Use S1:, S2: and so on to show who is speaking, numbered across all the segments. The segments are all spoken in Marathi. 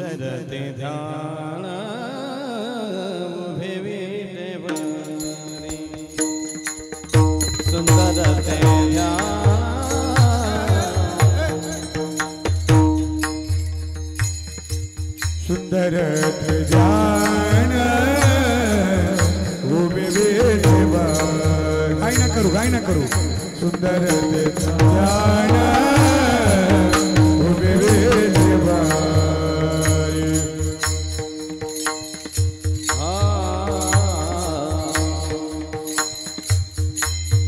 S1: सुंदर ते ध्यान उभे विटेवरी सुंदर ते ध्यान
S2: सुंदर ते ध्यान उभे विटेवरी गाय ना करू सुंदर ते ध्यान उभे विटेवरी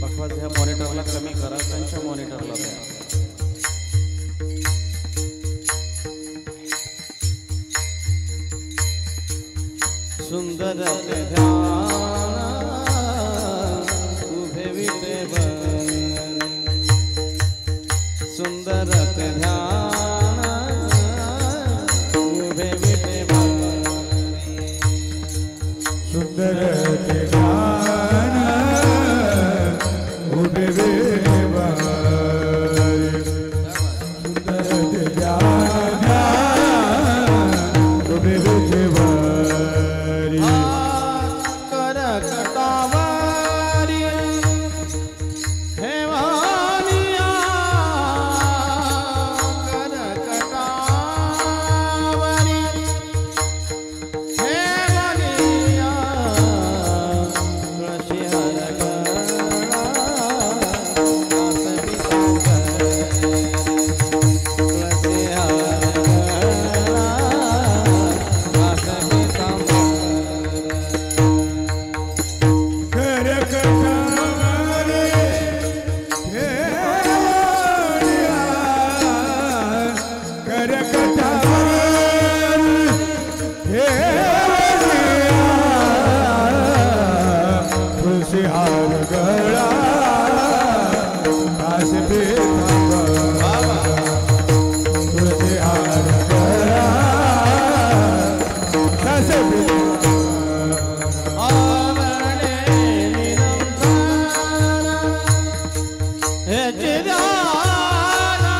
S1: बकवास ह्या मॉनिटरला कमी करा त्यांच्या मॉनिटरला द्या सुंदर ते ध्यान उभे विटेवरी सुंदर ते ध्यान उभे विटेवरी
S2: सुंदर ते ध्यान उभे विटेवरी सुंदर ते ध्यान उभे विटेवरी
S1: करकटावारी हेवानिया करकटावारी हेवानिया तुळशी हर गळा वासवी तुळशी हर गळा वासवी
S2: हार गळा तुळशी हार गळा
S1: आवडे निरंतर हे चिदाना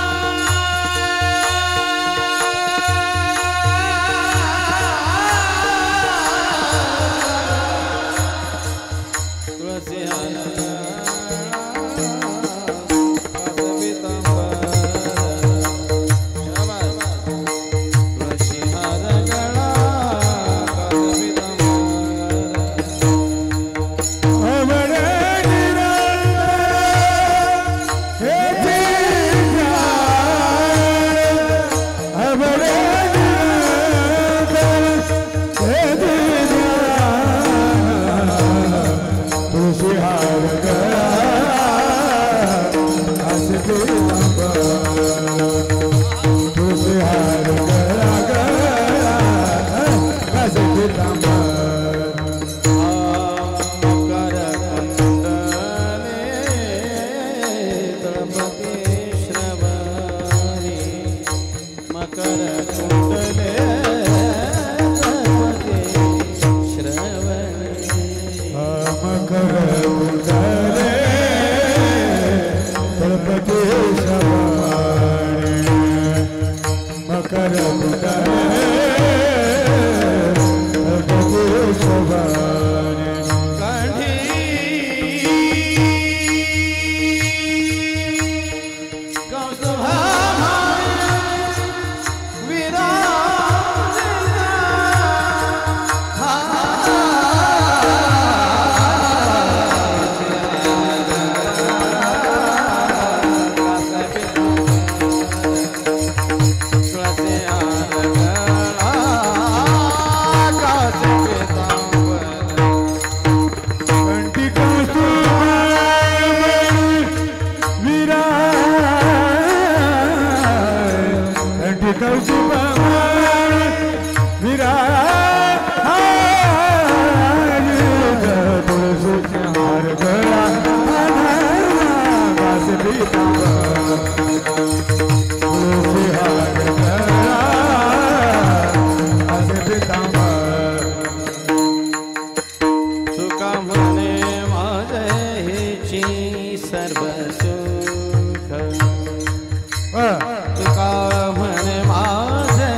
S1: तुळसी हार वासवी तुळशी हार गळा वासवी
S2: तुळशी हार गळा तुळशी हार गळा गळा असे पितांबर
S1: मकर कुंडले तळपती श्रवणी मकर कुंडले तळपती श्रवणी
S2: मकर कुंडले तळपती श्रवणी मकर कुंडले तळपती श्रवणी
S1: कढी कौस्तुभा सर्व सुख तुका म्हणे माझे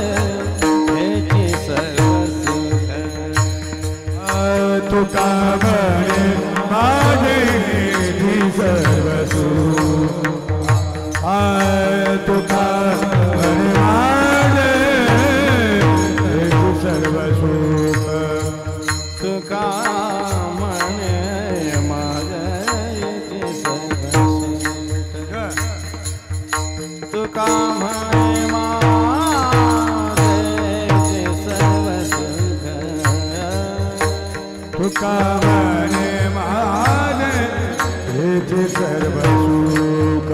S2: हेचे सर्व सुख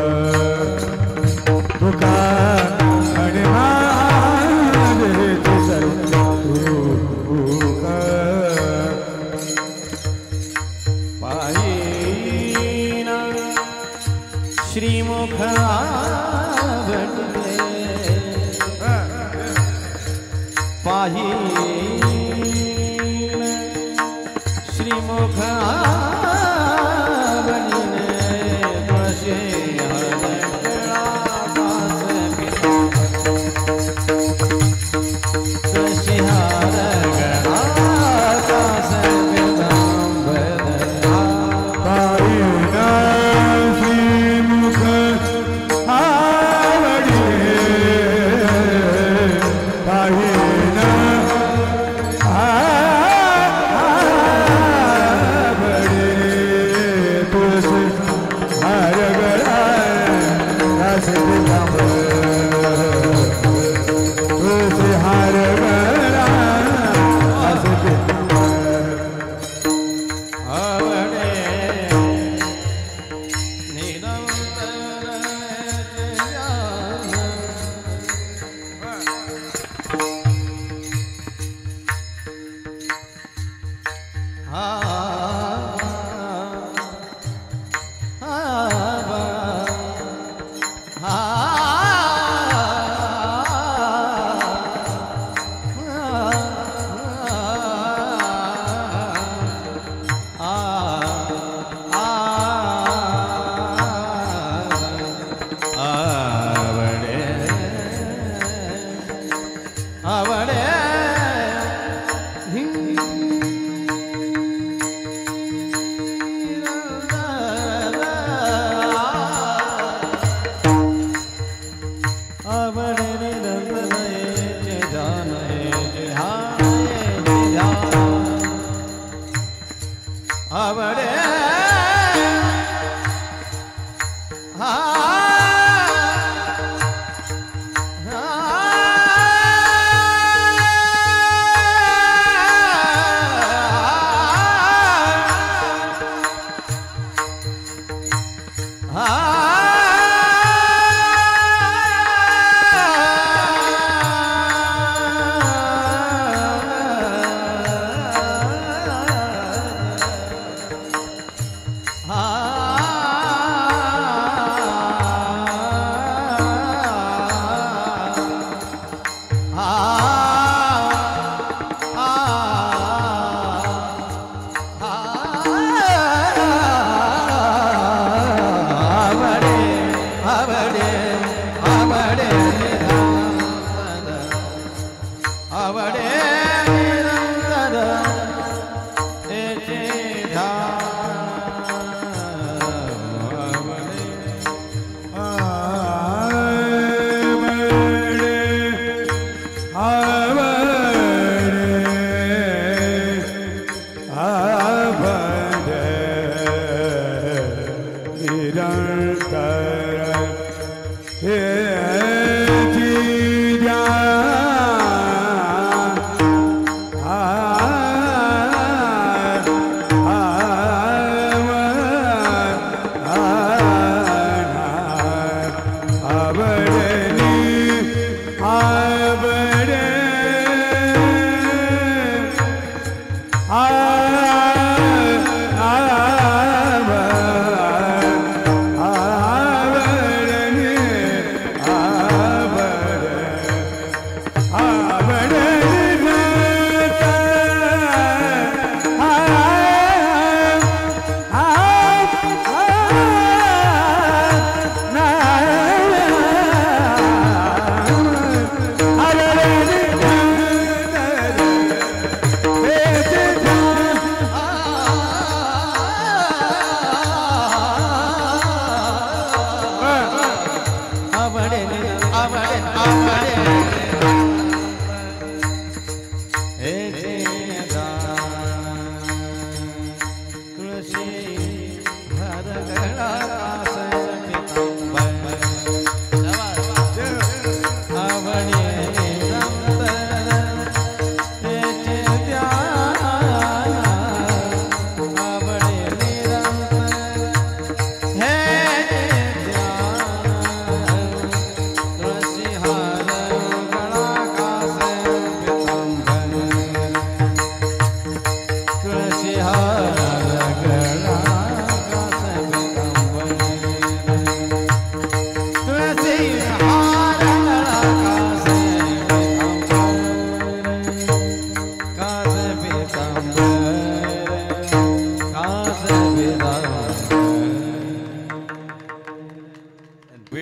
S2: तुका आणि माझे हेचे सर्व सुख
S1: पाहिना श्रीमुख आवडले पाहिना श्रीमुख आवडले कसे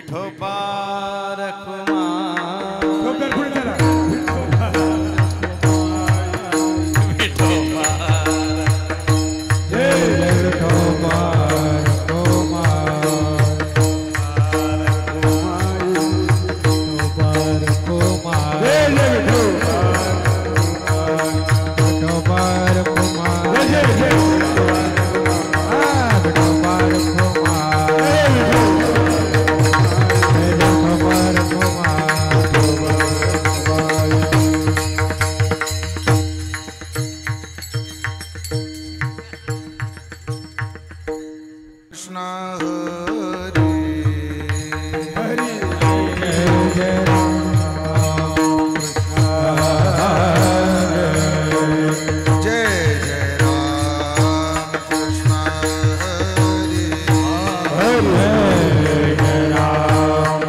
S1: विठोबा रखुमा
S2: डोक्यावर फुल झाला.
S1: विठोबा
S2: जय जय विठोबा रखुमा. विठोबा रखुमा. जय जय विठोबा विठोबा रखुमा. जय जय विठोबा विठोबा रखुमा.
S3: कृष्ण हरी
S2: हरी जय जय राम
S3: जय जय राम कृष्ण हरी
S2: हरे जय राम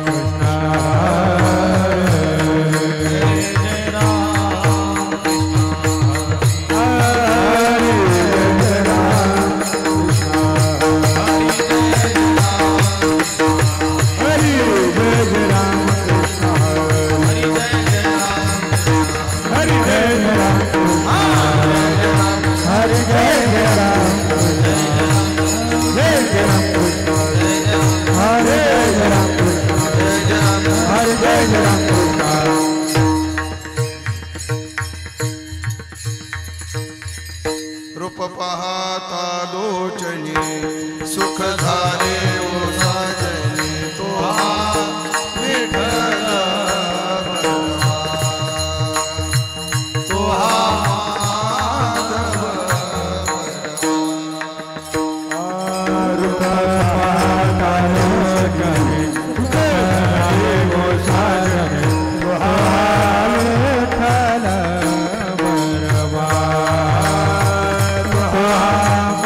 S2: कृष्ण
S3: रूप पाहता लोचनी सुख झाले ओ साजनी तो हा विठ्ठल तो हा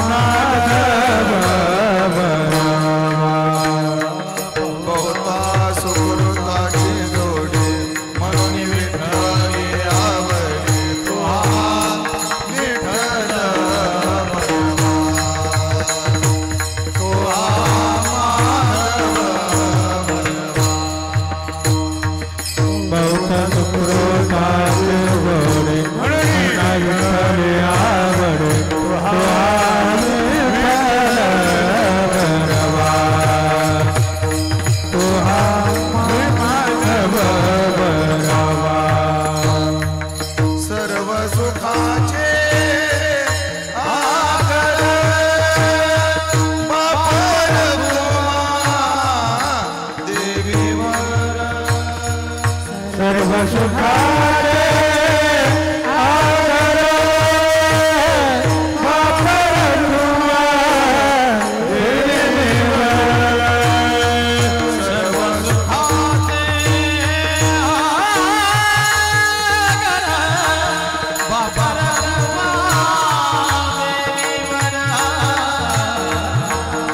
S3: माधव बहुता सुकृताची जोडी म्हणून विठ्ठल आवडी तो हा विठ्ठल तो हा माधव
S2: बहुत सुकृताच गोडे म्हणून आवडे
S3: सर्व सुखाचे आगर बापर देवीवर
S2: सर्व सुखारे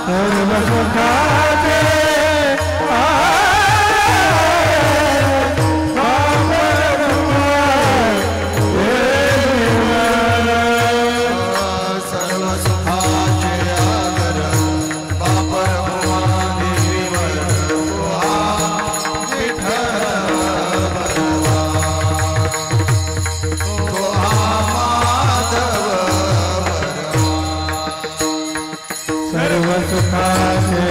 S3: सर्व सुखाचे
S2: सर्व सुखाचे
S3: सर्व सुखाचे आगर बापर देवीवर तो हा विठ्ठल तो हा माधव
S2: सर्व सुखाचे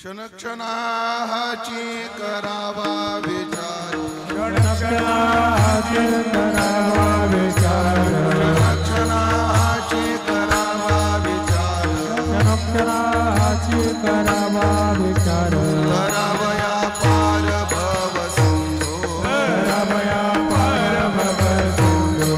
S3: क्षणक्षणाची करावा विचार
S2: क्षणाची करावा विचार
S3: क्षणक्षणाची करावा विचार
S2: क्षणाची करावा विचार
S3: करावया पार भव सिंधू
S2: करावया पार भव सिंधू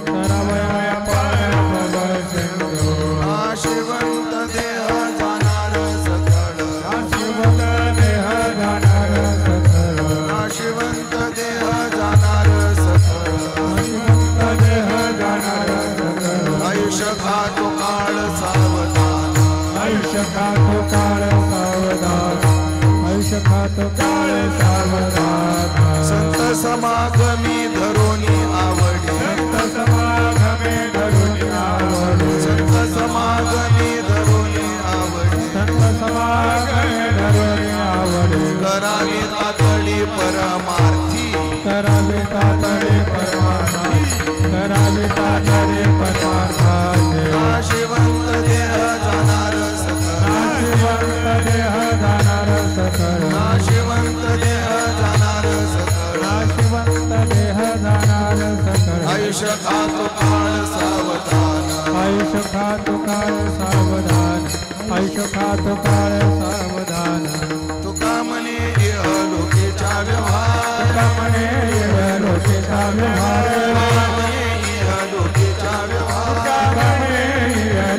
S2: करावया पार भव सिंधू
S3: नाशिवंत देह जाणार सकळ
S2: नाशिवंत देह जाणार सकळ
S3: नाशिवंत देह जाणार सकळ
S2: नाशिवंत देह जाणार सकळ
S3: आयुष्य खातो काळ सावधान
S2: आयुष्य खातो काळ सावधान आयुष्य खातो काळ सावधान
S3: संत समागमी धरोनी आवडी
S2: संत समागमे धरून आवडे
S3: संत समागमी धरोनी आवडी
S2: संत समागमे धरून आवडे
S3: करावी तातडी परमार्थी
S2: करावे तातडे परमार्थी करावे तातडे परमार्थाचे
S3: नाशिवंत देह जाणार सकळ
S2: नाशिवंत देह जाणार सकळ
S3: नाशिवंत देह जाणार सकळ
S2: नाशिवंत देह जाणार सकळ
S3: आयुष्य खातो काळ सावधान
S2: आयुष्य खातो काळ सावधान आयुष्य खातो काळ सावधान
S3: तुका म्हणे इह लोकेच्या व्यवहार
S2: म्हणे लोकेचा व्यवहार
S3: म्हणे इह लोकेच्या व्यवहार
S2: म्हणे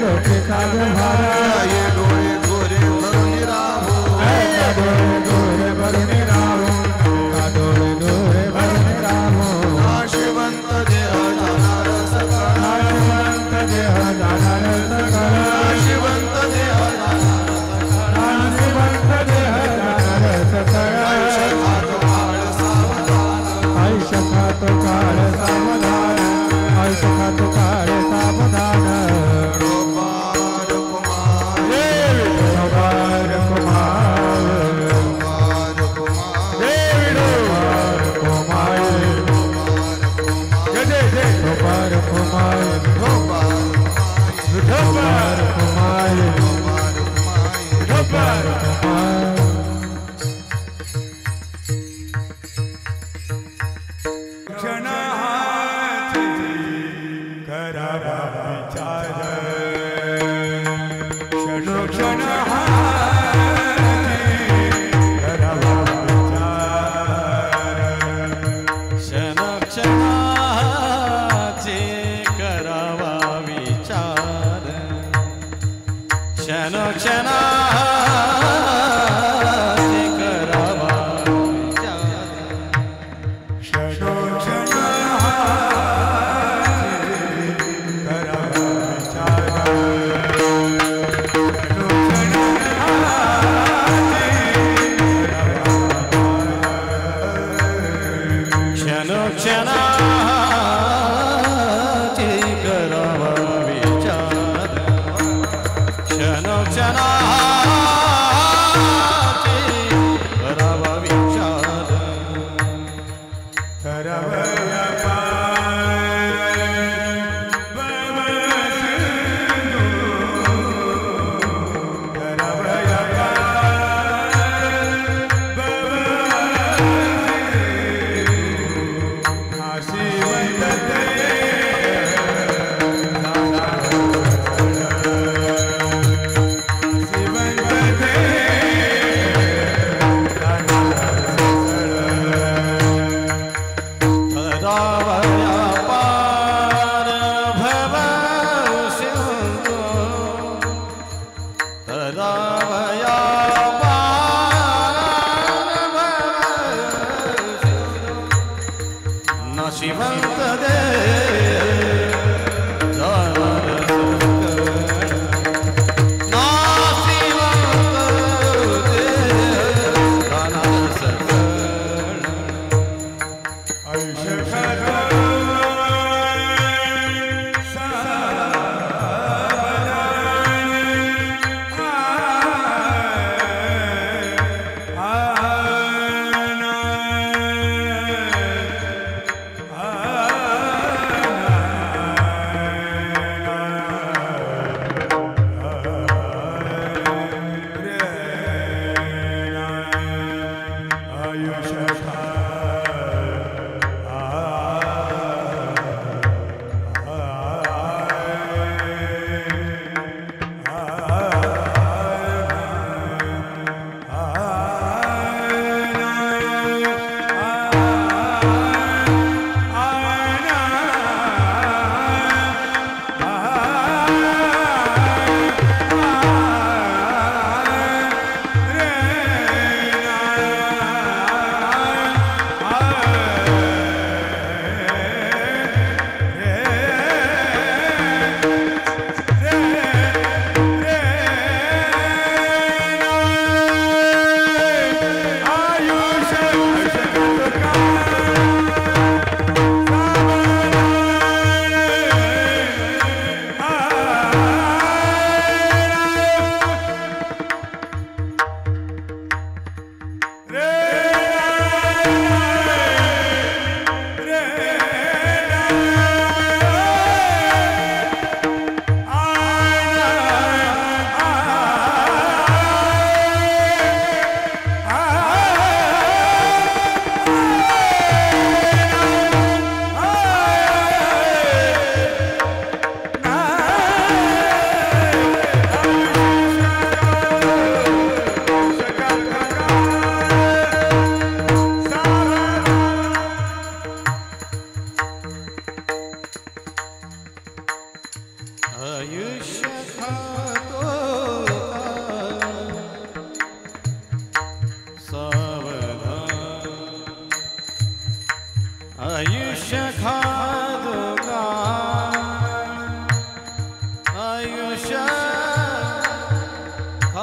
S2: लोकेचा व्यवहार
S3: ये डोळे गोरे भरून राहो
S2: डोळे डोळे भरून राहो डोळे डोळे भरून राहो
S3: नाशिवंत देह जाणार सकळ
S2: नाशिवंत देह जाणार सकळ
S3: नाशिवंत देह जाणार
S2: नाशिवंत देह जाणार सकळ
S3: आयुष्य खातो काळ सावधान
S2: आयुष्य खातो काळ सावधान आयुष्य खातो काळ सावधान
S3: गोपाल कुमार
S2: गोपाल कुमार
S3: गोपाल कुमार
S2: गोपाल कुमार
S3: गोपाल
S2: गोपाल कुमार
S3: गोपाल
S2: गोपाल
S1: क्षणाचे करावा विचार क्षणाचे करावा क्षणाचे करावा विचार क्षणाचे करावा विचार रावया पार भव सिंधू रावया पार भव सिंधू नाशिवंत देह जाणार सकळ नाशिवंत देह जाणार सकळ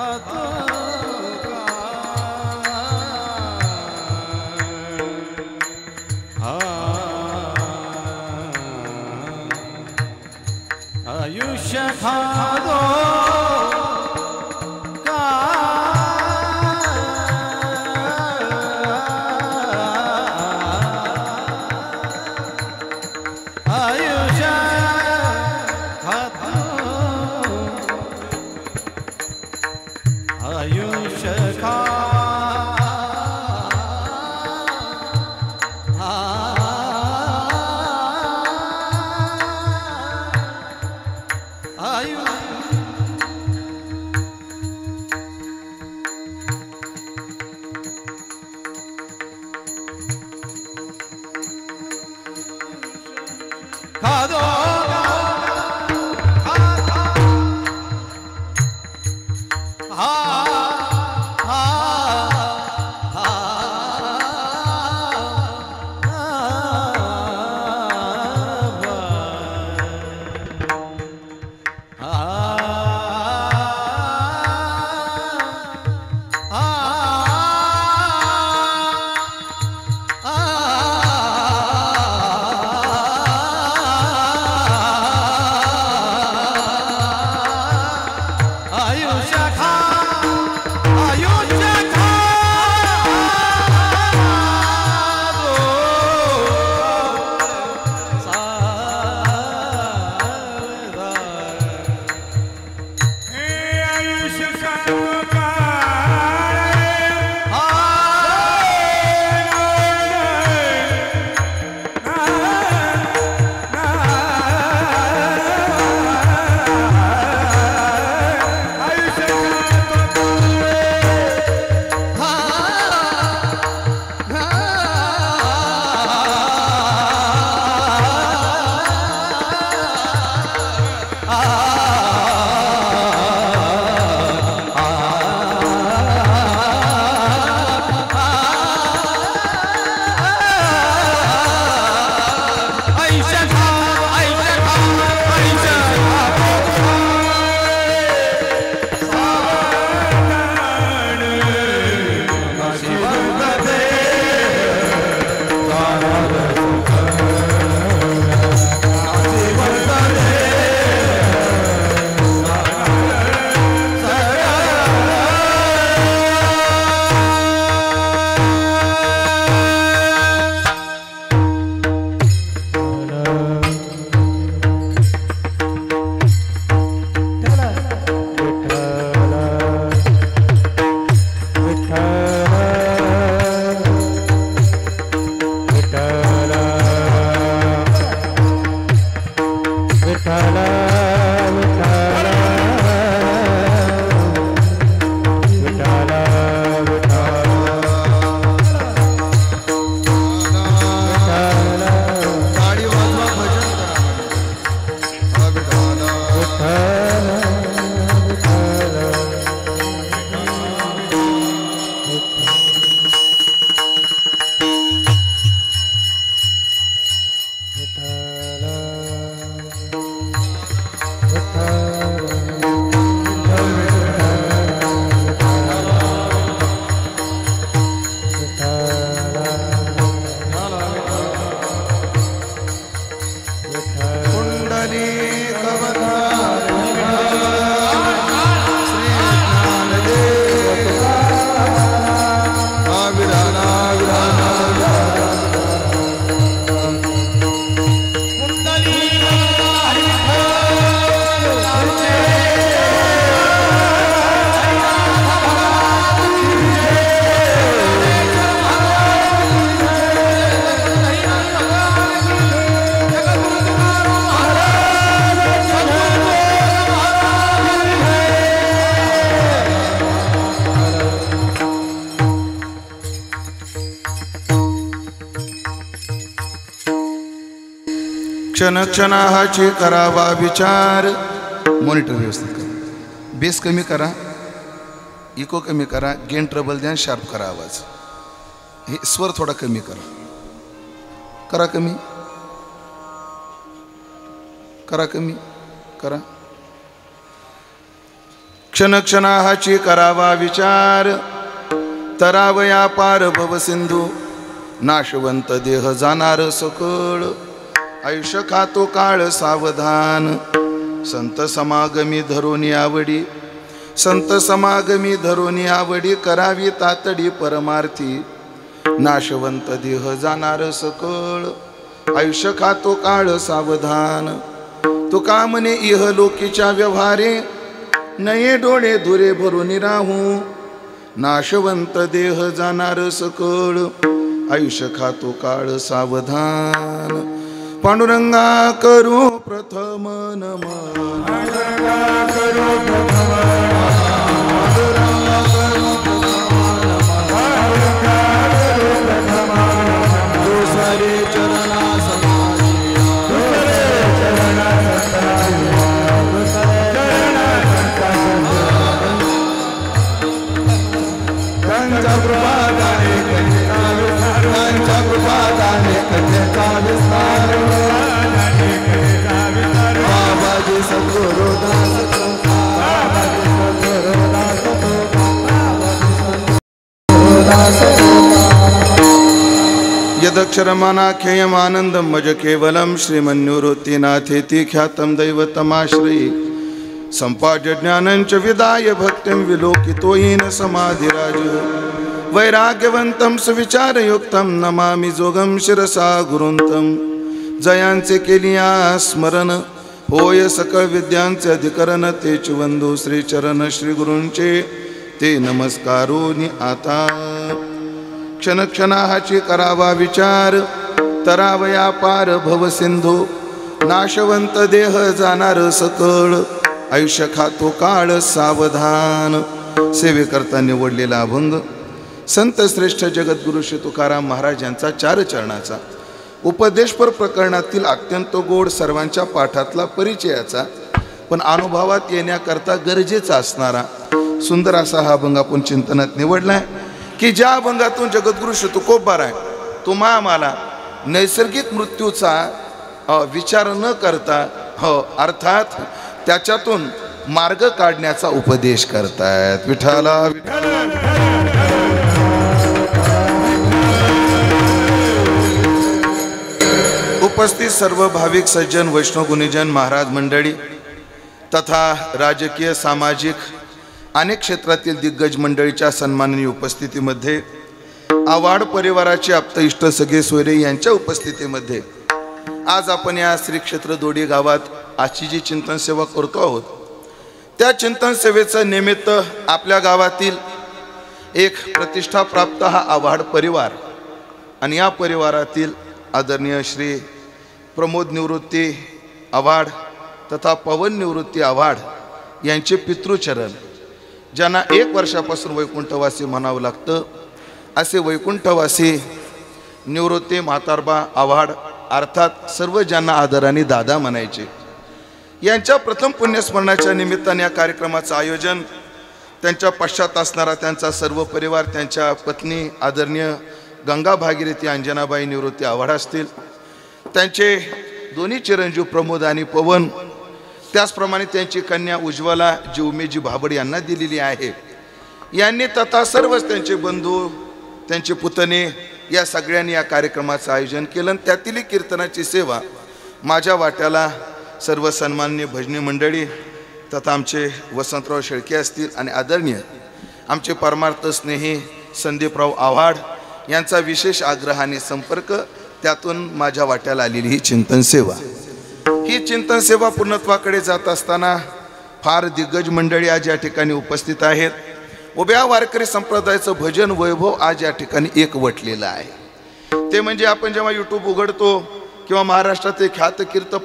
S1: खातो आयुष्य खादो का आयुष्य खातो आयुष्य खा खादो
S3: क्षण क्षणाची करावा विचार. मॉनिटर व्यवस्थित करा. बेस कमी करा, इको कमी करा, गेन ट्रबल द्या, शार्प करा आवाज. हे स्वर थोडा कमी करा. करा कमी, करा कमी, करा. क्षणक्षणाहाची करावा विचार, तरावया पार भव सिंधू, नाशवंत देह जाणार सकळ, आयुष्य खातो काळ सावधान. संत समागमी धरोनी आवडी, संत समागमी धरोनी आवडी, करावी तातडी परमार्थी, नाशवंत देह जाणार सकळ, आयुष्य खातो काळ सावधान. तुका म्हणे इह लोकीच्या व्यवहारे, नये डोळे धुरे भरून राहू, नाशवंत देह जाणार सकळ, आयुष्य खातो काळ सावधान. पांडुरंगा करू प्रथम नमन, पांडुरंगा करू प्रथम दुसरे चरणा समाधी, दुसरे चरणा त्यांच्या कृपादाने त्यांच्या कृपादाने कथेचा विस्तार, बाबाजी सद्गुरुदास यदक्षरमानाख्ययमानन्दं मज केवलं श्रीमन्निवृत्तिनाथेति ख्यातं दैवतमाश्रये. सम्पाद्यज्ञानञ्च विदाय भक्तिं विलोकितो येन समाधिराज, वैराग्यवन्तं सुविचारयुक्तं नमामि जोगं शिरसा गुरुन्तं. जयांचे केलिया स्मरण, होय सकळ विद्यांचे अधिकरण, तेच वंदू श्रीचरण श्री गुरूंचे, ते नमस्कारोनी आता. क्षणक्षणाहाची करावा विचार, तरावया पार भव सिंधू, नाशवंत देह जाणार सकळ, आयुष्य खातो काळ सावधान. सेवेकरता निवडलेला अभंग संत श्रेष्ठ जगद्गुरु श्री तुकाराम महाराज यांचा 4 चरणाचा उपदेशपर प्रकरणातील अत्यंत गोड, सर्वांच्या पाठातला, परिचयाचा, पण अनुभवात येण्याकरता गरजेचा असणारा सुंदर असा हा अभंग आपण चिंतनात निवडलाय. की ज्या अभंगातून जगद्गुरु श्री तुकोबार आहे तुम्हा आम्हाला नैसर्गिक मृत्यूचा विचार न करता, अर्थात त्याच्यातून मार्ग काढण्याचा उपदेश करतायत. विठाला उपस्थित सर्व भाविक सज्जन, वैष्णव गुणीजन, महाराज मंडळी तथा राजकीय, सामाजिक अनेक क्षेत्रातील दिग्गज मंडळीच्या सन्माननीय उपस्थितीमध्ये, आवाड परिवाराचे आप्त इष्ट सगळे सोयरे यांच्या उपस्थितीमध्ये आज आपण या श्री क्षेत्र दोडी गावात आजची जी चिंतन सेवा करतो आहोत, त्या चिंतन सेवेचं निमित्त आपल्या गावातील एक प्रतिष्ठा प्राप्त हा आवाड परिवार आणि या परिवारातील आदरणीय श्री प्रमोद निवृत्ती आव्हाड तथा पवन निवृत्ती आव्हाड यांचे पितृचरण, ज्यांना 1 वर्षापासून वैकुंठवासी म्हणावं लागतं, असे वैकुंठवासी निवृत्ती म्हातारबा आव्हाड, अर्थात सर्व ज्यांना आदराने दादा म्हणायचे, यांच्या प्रथम पुण्यस्मरणाच्या निमित्ताने या कार्यक्रमाचं आयोजन, त्यांच्या पश्चात असणारा त्यांचा सर्व परिवार, त्यांच्या पत्नी आदरणीय गंगा भागीरथी अंजनाबाई निवृत्ती आव्हाड असतील, त्यांचे दोन्ही चिरंजीव प्रमोद आणि पवन, त्याचप्रमाणे त्यांची कन्या उज्ज्वला जी उमेजी भाबड यांना दिलेली आहे, यांनी तथा सर्वच त्यांचे बंधू, त्यांचे पुतणे, या सगळ्यांनी या कार्यक्रमाचं आयोजन केलं. त्यातील कीर्तनाची सेवा माझ्या वाट्याला सर्व सन्माननीय भजनी मंडळी तथा आमचे वसंतराव शेळके असतील आणि आदरणीय आमचे परमार्थ स्नेही संदीपराव आव्हाड यांचा विशेष आग्रहाने संपर्क, त्यातून माझ्या वाट्याला आलेली ही चिंतन सेवा. ही चिंतन सेवा पूर्णत्वाकडे जात असताना फार दिग्गज मंडळी आज या ठिकाणी उपस्थित आहेत. उभ्या वारकरी संप्रदायाचं भजन वैभव आज या ठिकाणी एकवटलेलं आहे. ते म्हणजे आपण जेव्हा यूट्यूब उघडतो किंवा महाराष्ट्रात एक ख्यातकीर्त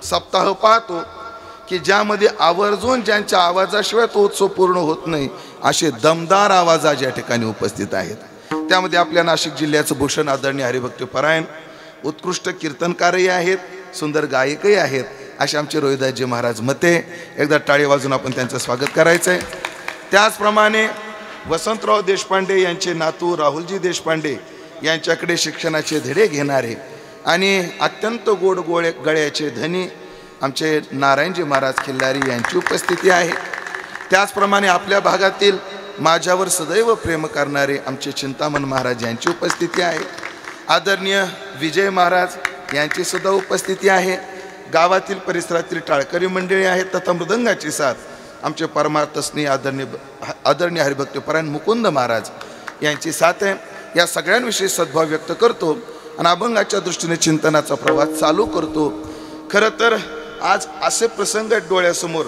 S3: सप्ताह पाहतो की ज्यामध्ये आवर्जून ज्यांच्या आवाजाशिवाय तो उत्सव पूर्ण होत नाही असे दमदार आवाज आज या ठिकाणी उपस्थित आहेत. त्यामध्ये आपल्या नाशिक जिल्ह्याचं भूषण आदरणीय हरिभक्त परायण उत्कृष्ट कीर्तनकारही आहेत, सुंदर गायकही आहेत, असे आमचे रोहिदासजी महाराज मते. एकदा टाळी वाजून आपण त्यांचं स्वागत करायचं आहे. त्याचप्रमाणे वसंतराव देशपांडे यांचे नातू राहुलजी देशपांडे यांच्याकडे शिक्षणाचे धडे घेणारे आणि अत्यंत गोड गळ्याचे धनी आमचे नारायणजी महाराज खिल्लारी यांची उपस्थिती आहे. त्याचप्रमाणे आपल्या भागातील माझ्यावर सदैव प्रेम करणारे आमचे चिंतामण महाराज यांची उपस्थिती आहे. आदरणीय विजय महाराज यांची सुद्धा उपस्थिती आहे. गावातील परिसरातील टाळकरी मंडळी आहेत तथा मृदंगाची साथ आमचे परमार्थस्नेही आदरणीय हरिभक्तपरायण मुकुंद महाराज यांची साथ आहे. या सगळ्यांविषयी सद्भाव व्यक्त करतो आणि अभंगाच्या दृष्टीने चिंतनाचा प्रवास चालू करतो. खरं तर आज असे प्रसंग आहेत डोळ्यासमोर.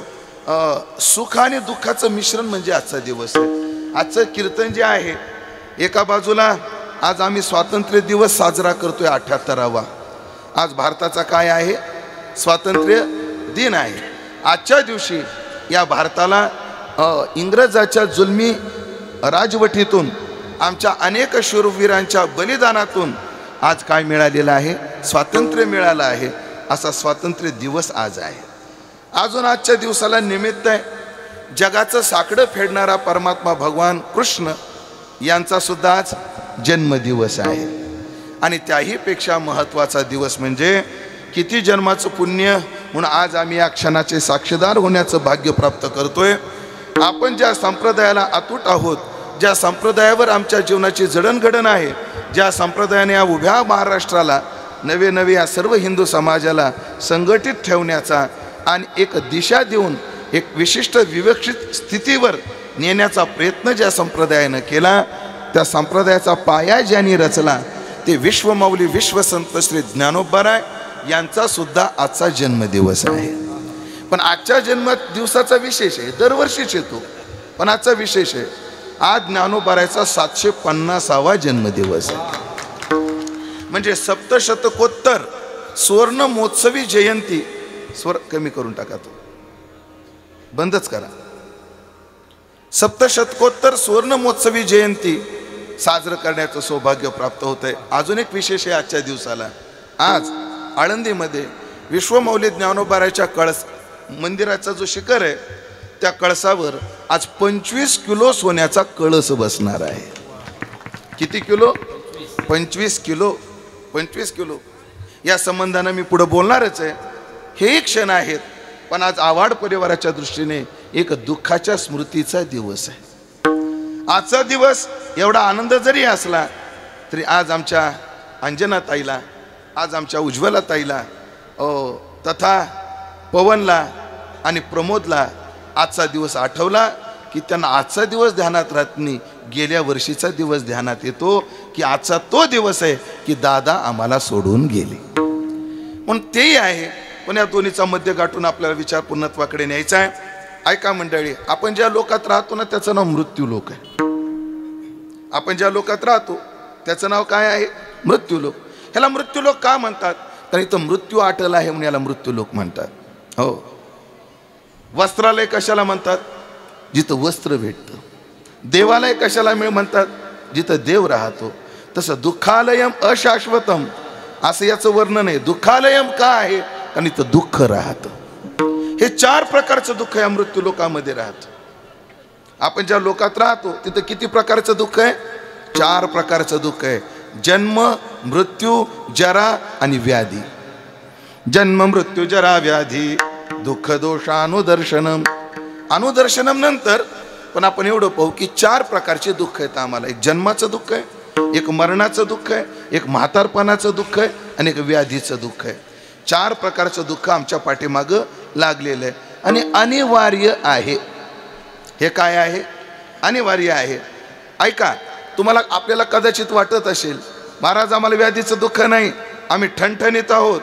S3: सुख आणि दुःखाचं मिश्रण म्हणजे आजचा दिवस आहे. आजचं कीर्तन जे आहे, एका बाजूला आज आम्ही स्वातंत्र्य दिवस साजरा करतोय 78वा. आज भारताचा काय आहे? स्वातंत्र्य दिन आहे. आजच्या दिवशी या भारताला इंग्रजाच्या जुलमी राजवटीतून आमच्या अनेक शूरवीरांच्या बलिदानातून आज काय मिळालेलं आहे? स्वातंत्र्य मिळालं आहे. असा स्वातंत्र्य दिवस आज आहे. अजून आजच्या दिवसाला निमित्त आहे जगाचं साकडं फेडणारा परमात्मा भगवान कृष्ण यांचा सुद्धा आज जन्मदिवस आहे. आणि त्याहीपेक्षा महत्त्वाचा दिवस म्हणजे किती जन्माचं पुण्य म्हणून आज आम्ही या क्षणाचे साक्षीदार होण्याचं भाग्य प्राप्त करतोय. आपण ज्या संप्रदायाला अतूट आहोत, ज्या संप्रदायावर आमच्या जीवनाची जडणघडण आहे, ज्या संप्रदायाने या उभ्या महाराष्ट्राला नवे या सर्व हिंदू समाजाला संघटित ठेवण्याचा आणि एक दिशा देऊन एक विशिष्ट विवक्षित स्थितीवर नेण्याचा प्रयत्न ज्या संप्रदायानं केला, त्या संप्रदायाचा पाया ज्यांनी रचला ते विश्वमाऊली विश्वसंत श्री ज्ञानोबाराय यांचा सुद्धा आजचा जन्मदिवस आहे. पण आजच्या जन्मदिवसाचा विशेष आहे, दरवर्षीच येतो, पण आजचा विशेष आहे. आज ज्ञानोबारायचा 750वा जन्मदिवस आहे. म्हणजे सप्तशतकोत्तर सुवर्ण महोत्सवी जयंती. स्वर कमी करून टाका, तो बंदच करा. सप्तशतकोत्तर सुवर्ण महोत्सवी जयंती साजरं करण्याचं सौभाग्य प्राप्त होत आहे. अजून एक विशेष आहे आजच्या दिवसाला. आज आळंदीमध्ये विश्वमाऊली ज्ञानोबारायच्या कळस मंदिराचा जो शिखर आहे त्या कळसावर आज 25 किलो सोन्याचा कळस बसणार आहे. किती किलो? 25 किलो. 25 किलो. या संबंधानं मी पुढे बोलणारच आहे. हेही क्षण आहेत, पण आज आव्हाड परिवाराच्या दृष्टीने एक दुःखाच्या स्मृतीचा दिवस आहे. आजचा दिवस एवढा आनंद जरी असला तरी आज आमच्या अंजनाताईला, आज आमच्या उज्ज्वलाताईला तथा पवनला आणि प्रमोदला आजचा दिवस आठवला की त्यांना आजचा दिवस ध्यानात राहत नाही, गेल्या वर्षीचा दिवस ध्यानात येतो की आजचा तो दिवस आहे की दादा आम्हाला सोडून गेले. म्हणून तेही आहे. पण या दोन्हीचा मध्य गाठून आपल्याला विचार पूर्णत्वाकडे न्यायचा आहे. ऐका मंडळी, आपण ज्या लोकात राहतो ना त्याचं नाव मृत्यू लोक आहे. आपण ज्या लोकात राहतो त्याचं नाव काय आहे? मृत्यू लोक. ह्याला मृत्यू लोक का म्हणतात? कारण इथं मृत्यू आटल आहे म्हणून याला मृत्यू लोक म्हणतात. हो. वस्त्रालय कशाला म्हणतात? जिथं वस्त्र भेटतं. देवालय कशाला म्हणतात? जिथं देव राहतो. तसं दुःखालयम अशाश्वतम असं याचं वर्णन आहे. दुःखालयम का आहे? कारण इथं दुःख राहतं. हे 4 प्रकारचं दुःख या मृत्यू लोकांमध्ये राहतं. आपण ज्या लोकात राहतो तिथं किती प्रकारचं दुःख आहे? 4 प्रकारचं दुःख आहे. जन्म, मृत्यू, जरा आणि व्याधी. जन्म, मृत्यू, जरा, व्याधी, दुःख, दोषानुदर्शनम. अनुदर्शनम नंतर पण आपण एवढं पाहू की 4 प्रकारचे दुःख आहेत आम्हाला. एक जन्माचं दुःख आहे, एक मरणाचं दुःख आहे, एक म्हातारपणाचं दुःख आहे आणि एक व्याधीचं दुःख आहे. 4 प्रकारचं दुःख आमच्या पाठीमागं लागलेलं आहे आणि अनिवार्य आहे. हे काय आहे? अनिवार्य आहे. ऐका, तुम्हाला आपल्याला कदाचित वाटत असेल महाराज आम्हाला व्याधीचं दुःख नाही, आम्ही ठणठणीत आहोत.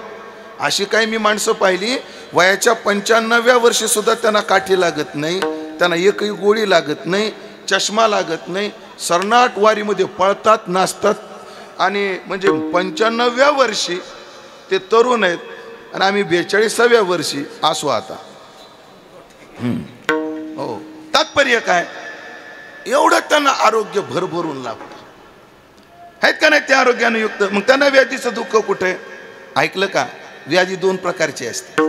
S3: अशी काही मी माणसं पाहिली वयाच्या 95व्या वर्षी सुद्धा त्यांना काठी लागत नाही, त्यांना एकही गोळी लागत नाही, चष्मा लागत नाही, सरनाट वारीमध्ये पळतात, नाचतात आणि म्हणजे 95व्या वर्षी ते तरुण आहेत आणि आम्ही 42व्या वर्षी असू आता. हो. तात्पर्य काय? एवढं त्यांना आरोग्य भरभरून लाभतं. आहेत का नाही ते आरोग्याने युक्त? मग त्यांना व्याधीचं दुःख कुठे? ऐकलं का? व्याधी 2 प्रकारची असते.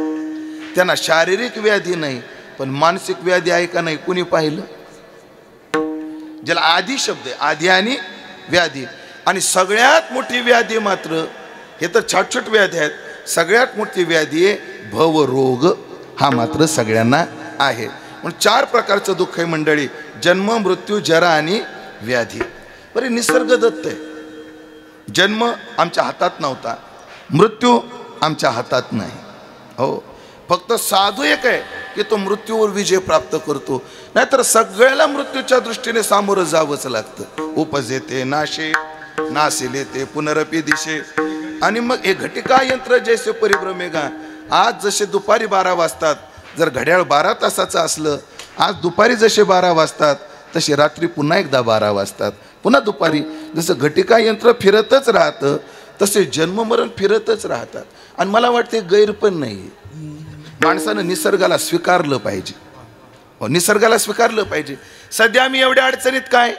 S3: त्यांना शारीरिक व्याधी नाही पण मानसिक व्याधी आहे का नाही? कुणी पाहिलं? ज्याला आधी शब्द आहे, आधी आणि व्याधी. आणि सगळ्यात मोठी व्याधी मात्र, हे तर छोट व्याधी आहेत, सगळ्यात मोठी व्याधी आहे भवरोग. हा मात्र सगळ्यांना आहे. म्हणून 4 प्रकारचं दुःख आहे मंडळी, जन्म, मृत्यू, जरा आणि व्याधी. बरं, निसर्ग दत्त आहे. जन्म आमच्या हातात नव्हता, मृत्यू आमच्या हातात नाही. हो, फक्त साधू एक आहे की तो मृत्यूवर विजय प्राप्त करतो, नाहीतर सगळ्याला मृत्यूच्या दृष्टीने सामोरं जावंच लागतं. उपजेते नाशे, नासिले ते पुनरपी दिशे. आणि मग हे घटिका यंत्र जैसे परिभ्रमेगा. आज जसे दुपारी 12 वाजतात, जर घड्याळ 12 तासाचं असलं, आज दुपारी जसे 12 वाजतात तसे रात्री पुन्हा एकदा 12 वाजतात, पुन्हा दुपारी. जसं घटिका यंत्र फिरतच राहतं तसे जन्ममरण फिरतच राहतात. आणि मला वाटते गैर पण नाही. माणसानं निसर्गाला स्वीकारलं पाहिजे. निसर्गाला स्वीकारलं पाहिजे. सध्या आम्ही एवढ्या अडचणीत काय,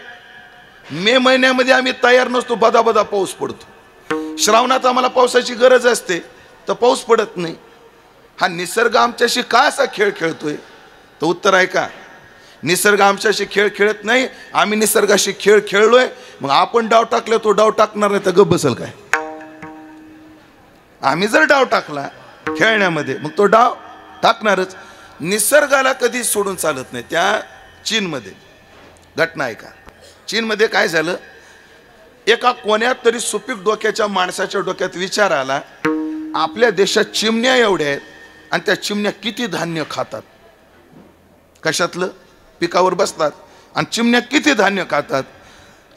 S3: मे महिन्यामध्ये आम्ही तयार नसतो, बदा पाऊस पडतो. श्रावणात आम्हाला पावसाची गरज असते तर पाऊस पडत नाही. हा निसर्ग आमच्याशी का असा खेळ खेळतोय? तर उत्तर आहे का, निसर्ग आमच्याशी खेळ खेळत नाही, आम्ही निसर्गाशी खेळ खेळलोय. मग आपण डाव टाकला, तो डाव टाकणार नाही तर गप्प बसल काय? आम्ही जर डाव टाकला खेळण्यामध्ये, मग तो डाव टाकणारच. निसर्गाला कधी सोडून चालत नाही. त्या चीनमध्ये घटना आहे का, चीनमध्ये काय झालं, एका कोण्यात तरी सुपीक डोक्याच्या माणसाच्या डोक्यात विचार आला, आपल्या देशात चिमण्या एवढ्या आहेत आणि त्या चिमण्या किती धान्य खातात. कशातलं, पिकावर बसतात आणि चिमण्या किती धान्य खातात.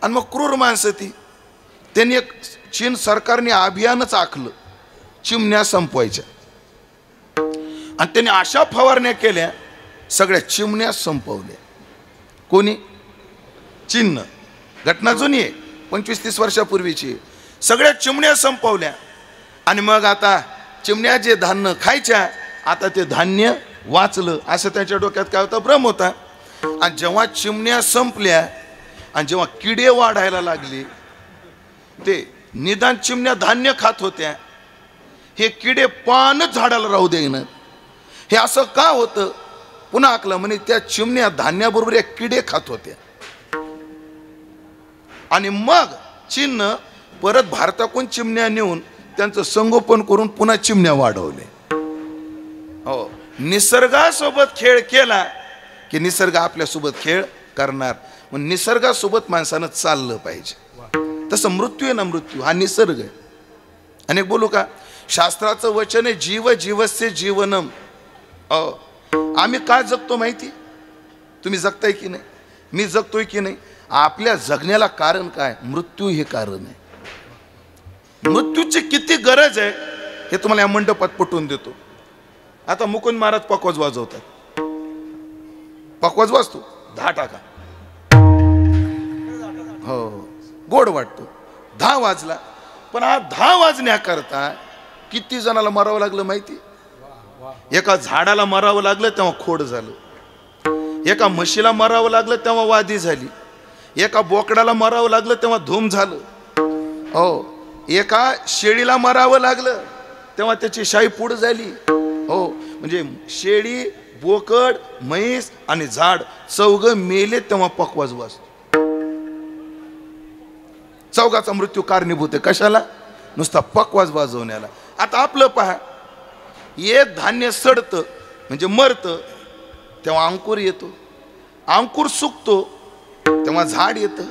S3: आणि मग क्रूर माणसं ती, त्यांनी एक चीन सरकारने अभियानच आखलं चिमण्या संपवायच्या. आणि त्यांनी अशा फवारण्या केल्या, सगळ्या चिमण्या संपवल्या. कोणी? चीननं. घटना जुनी आहे, 25-30 वर्षापूर्वीची. सगळ्या चिमण्या संपवल्या. आणि मग आता चिमण्या जे धान्य खायच्या, आता ते धान्य वाचलं असं त्याच्या डोक्यात काय होता, भ्रम होता. आणि जेव्हा चिमण्या संपल्या आणि जेव्हा किडे वाढायला लागले, ते निदान चिमण्या धान्य खात होत्या, हे किडे पानच झाडाला राहू देईन. हे असं का होतं? पुन्हा आकलं, म्हणे त्या चिमण्या धान्याबरोबर या किडे खात होत्या. आणि मग चीननं परत भारताकडून चिमण्या नेऊन त्यांचं संगोपन करून पुन्हा चिमण्या वाढवले. हो, निसर्गासोबत खेळ केला की निसर्ग आपल्यासोबत खेळ करणार. मग निसर्गासोबत माणसानं चाललं पाहिजे. तसं मृत्यू आहे ना, मृत्यू हा निसर्ग आहे. अनेक बोलू का, शास्त्राचं वचन आहे, जीव जीवस्य जीवनम. आम्ही का जगतो माहिती? तुम्ही जगताय की नाही, मी जगतोय की नाही? आपल्या जगण्याला कारण काय? मृत्यू हे कारण आहे. मृत्यूची किती गरज आहे हे तुम्हाला या मंडपात पटवून देतो. आता मुकुंद महाराज पकवाज वाजवतात, पकवाज वाजतो 10 टाका, हो गोड वाटतो. 10 वाजला, पण हा 10 वाजण्याकरता किती जणाला मरावं लागलं माहिती? एका झाडाला मरावं लागलं तेव्हा खोड झालं, एका म्हशीला मरावं लागलं तेव्हा वादी झाली, एका बोकडाला मरावं लागलं तेव्हा धूम झालं, हो एका शेळीला मरावं लागलं तेव्हा त्याची शाई पूड झाली. हो, म्हणजे शेळी, बोकड, म्हैस आणि झाड चौघ मेले तेव्हा पकवाज वाजतो. चौघाचा मृत्यू कारणीभूत आहे. कशाला? नुसता पकवाज वाजवण्याला. आता आपलं पहा, एक धान्य सडतं म्हणजे मरतं तेव्हा अंकुर येतो, अंकुर सुकतो तेव्हा झाड येतं,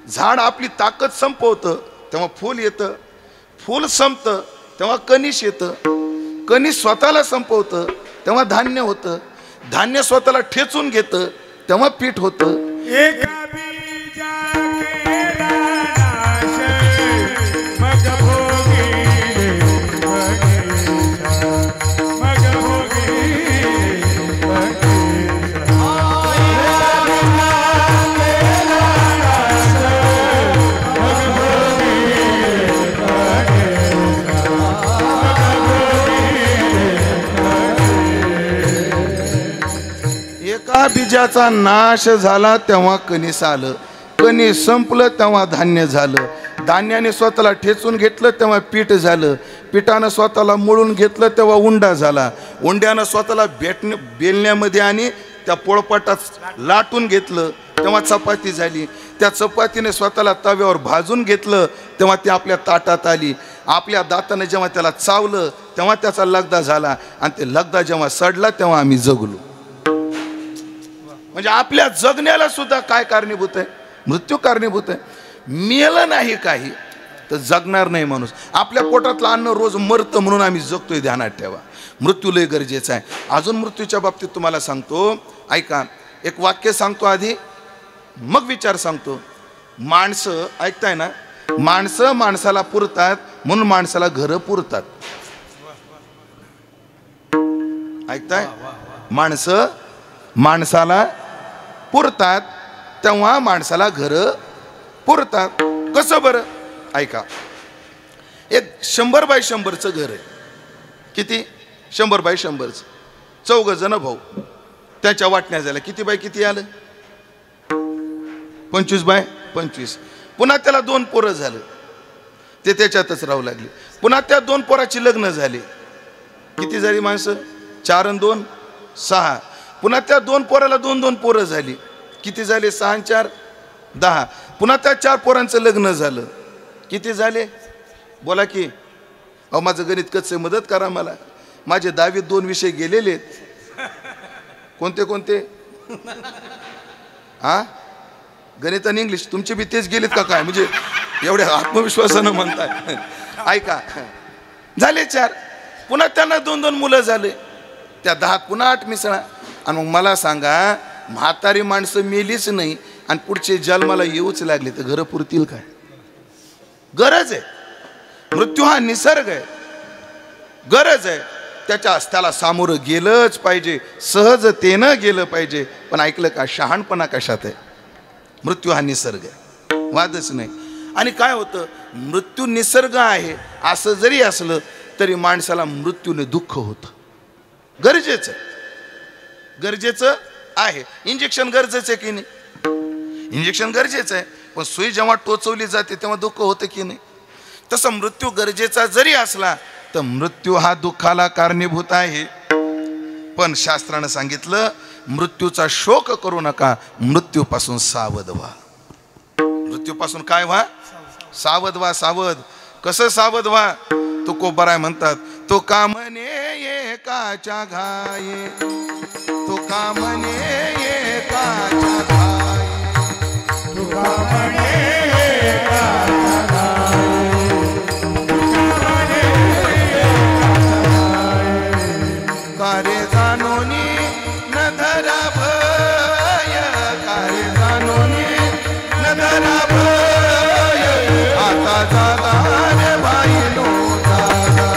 S3: झाड आपली ताकद संपवतं तेव्हा फूल येतं, फूल संपतं तेव्हा कणीस येतं, कणीस स्वतःला संपवतं तेव्हा धान्य होतं, धान्य स्वतःला ठेचून घेतं तेव्हा पीठ होतं. एका बीजाचा नाश झाला तेव्हा कणीस आलं, कणीस संपलं तेव्हा धान्य झालं, धान्याने स्वतःला ठेचून घेतलं तेव्हा पीठ झालं, पिठानं स्वतःला मळून घेतलं तेव्हा उंडा झाला, उंड्यानं स्वतःला बेलण्यामध्ये आणि त्या पोळपाटात लाटून घेतलं तेव्हा चपाती झाली, त्या चपातीने स्वतःला तव्यावर भाजून घेतलं तेव्हा ती आपल्या ताटात आली, आपल्या दाताने जेव्हा त्याला चावलं तेव्हा त्याचा लगदा झाला, आणि ते लगदा जेव्हा सडला तेव्हा आम्ही जगलो. म्हणजे आपल्या जगण्याला सुद्धा काय कारणीभूत आहे? मृत्यू कारणीभूत आहे. मेलं नाही काही तर जगणार नाही माणूस. आपल्या पोटातलं अन्न रोज मरतं म्हणून आम्ही जगतोय, ध्यानात ठेवा. मृत्यू लय गरजेचं आहे. अजून मृत्यूच्या बाबतीत तुम्हाला सांगतो, ऐका. एक वाक्य सांगतो आधी, मग विचार सांगतो. माणसं, ऐकताय ना, माणसं माणसाला पुरतात म्हणून माणसाला घरं पुरतात. ऐकताय? माणसं माणसाला पुरतात तेव्हा माणसाला घरं पुरतात. कसं बरं? ऐका. एक 100 बाय 100चं घर आहे. किती? 100 बाय 100चं. 4 जण भाऊ, त्याच्या वाटण्या झाल्या. किती बाय किती आलं? 25 बाय 25. पुन्हा त्याला 2 पोरं झालं, ते त्याच्यातच राहू लागले. पुन्हा त्या 2 पोराची लग्न झाली. किती झाली माणसं? 4 आणि 2 6. पुन्हा त्या 2 पोराला 2 पोरं झाली. किती झाले? 6 आणि 4 10. पुन्हा त्या 4 पोरांचं लग्न झालं. किती झाले? बोला की. अहो माझं गणित कच्चं, मदत करा मला. माझे 10वीत 2 विषय गेलेले आहेत. कोणते कोणते? हा, गणित आणि इंग्लिश. तुमचे बी तेच गेलेत का काय? म्हणजे एवढ्या आत्मविश्वासानं म्हणताय. ऐका, झाले 4. पुन्हा त्यांना 2 मुलं झाले. त्या 10 पुन्हा 8 मिसळा. आणि मग मला सांगा, म्हातारी माणसं मेलीच नाही आणि पुढचे जन्माला येऊच लागले तर घरं पुरतील काय? गरज आहे. मृत्यू हा निसर्ग आहे, गरज आहे. त्याला सामोरं गेलंच पाहिजे, सहजतेनं गेलं पाहिजे. पण ऐकलं का, शहाणपणा कशात आहे? मृत्यू हा निसर्ग आहे, वादच नाही. आणि काय होतं, मृत्यू निसर्ग आहे असं जरी असलं तरी माणसाला मृत्यूने दुःख होतं. गरजेचं गरजेचं आहे. इंजेक्शन गरजेचं आहे की नाही? इंजेक्शन गरजेचं आहे, पण सुई जेव्हा टोचवली जाते तेव्हा दुःख होतं की नाही? तसं मृत्यू गरजेचा जरी असला तर मृत्यू हा दुःखाला कारणीभूत आहे. पण शास्त्रानं सांगितलं, मृत्यूचा शोक करू नका, मृत्यूपासून सावध व्हा. मृत्यूपासून काय व्हा? सावध व्हा. सावध. कसं सावध व्हा? तुकोबाराय म्हणतात, तो कामने एकाच्या घाये, तो कामने एकाच्या घाये, तो कामने एकाच्या घाये, कारे जाणोनी न धरा भय, कारे जाणोनी न धरा भय, आता जागा रे बाईनो जागा,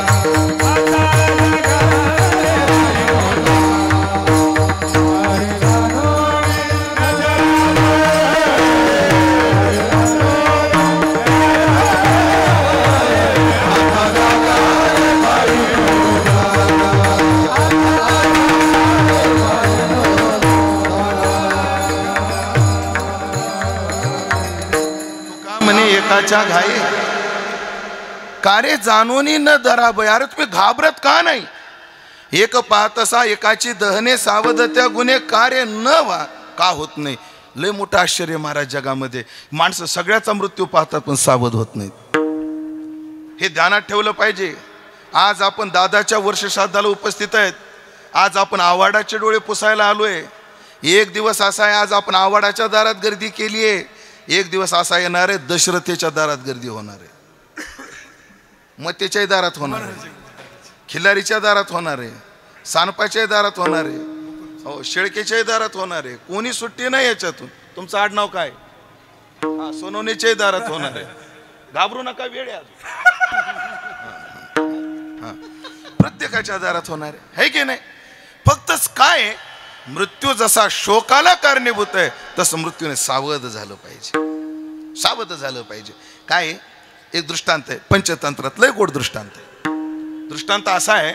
S3: एकाच्या घाई, कारे जाणोनी न धराभय. अरे तुम्ही घाबरत का नाही? एक पाहतसा एकाची दहने, सावध त्या गुन्हे कार्य न व्हा. का होत नाही? लय मोठं आश्चर्य महाराज जगामध्ये. माणसं सगळ्याचा मृत्यू पाहतात पण सावध होत नाहीत. हे ध्यानात ठेवलं पाहिजे. आज आपण दादाच्या वर्षश्राद्धाला उपस्थित आहेत. आज आपण आवाडाचे डोळे पुसायला आलोय. एक दिवस असा आहे, आज आपण आवाडाच्या दारात गर्दी केली आहे. एक दिवस असा येणार आहे, दशरथेच्या दारात गर्दी होणार आहे, मतेच्याही दारात होणार आहे, खिल्लारीच्या दारात होणार आहे, सानपाच्याही दारात होणार आहे, हो शेळकेच्याही दारात होणार आहे. कोणी सुट्टी नाही याच्यातून. तुमचं आडनाव काय? हा, सोनवणेच्याही दारात होणार आहे. घाबरू नका, वेळ आहे. प्रत्येकाच्या दारात होणार आहे की नाही? फक्तच काय, मृत्यू जसा शोकाला कारणीभूत आहे तसं मृत्यूने सावध झालं पाहिजे. सावध झालं पाहिजे. काय? एक दृष्टांत आहे पंचतंत्रात, लय गोड दृष्टांत आहे. दृष्टांत असा आहे,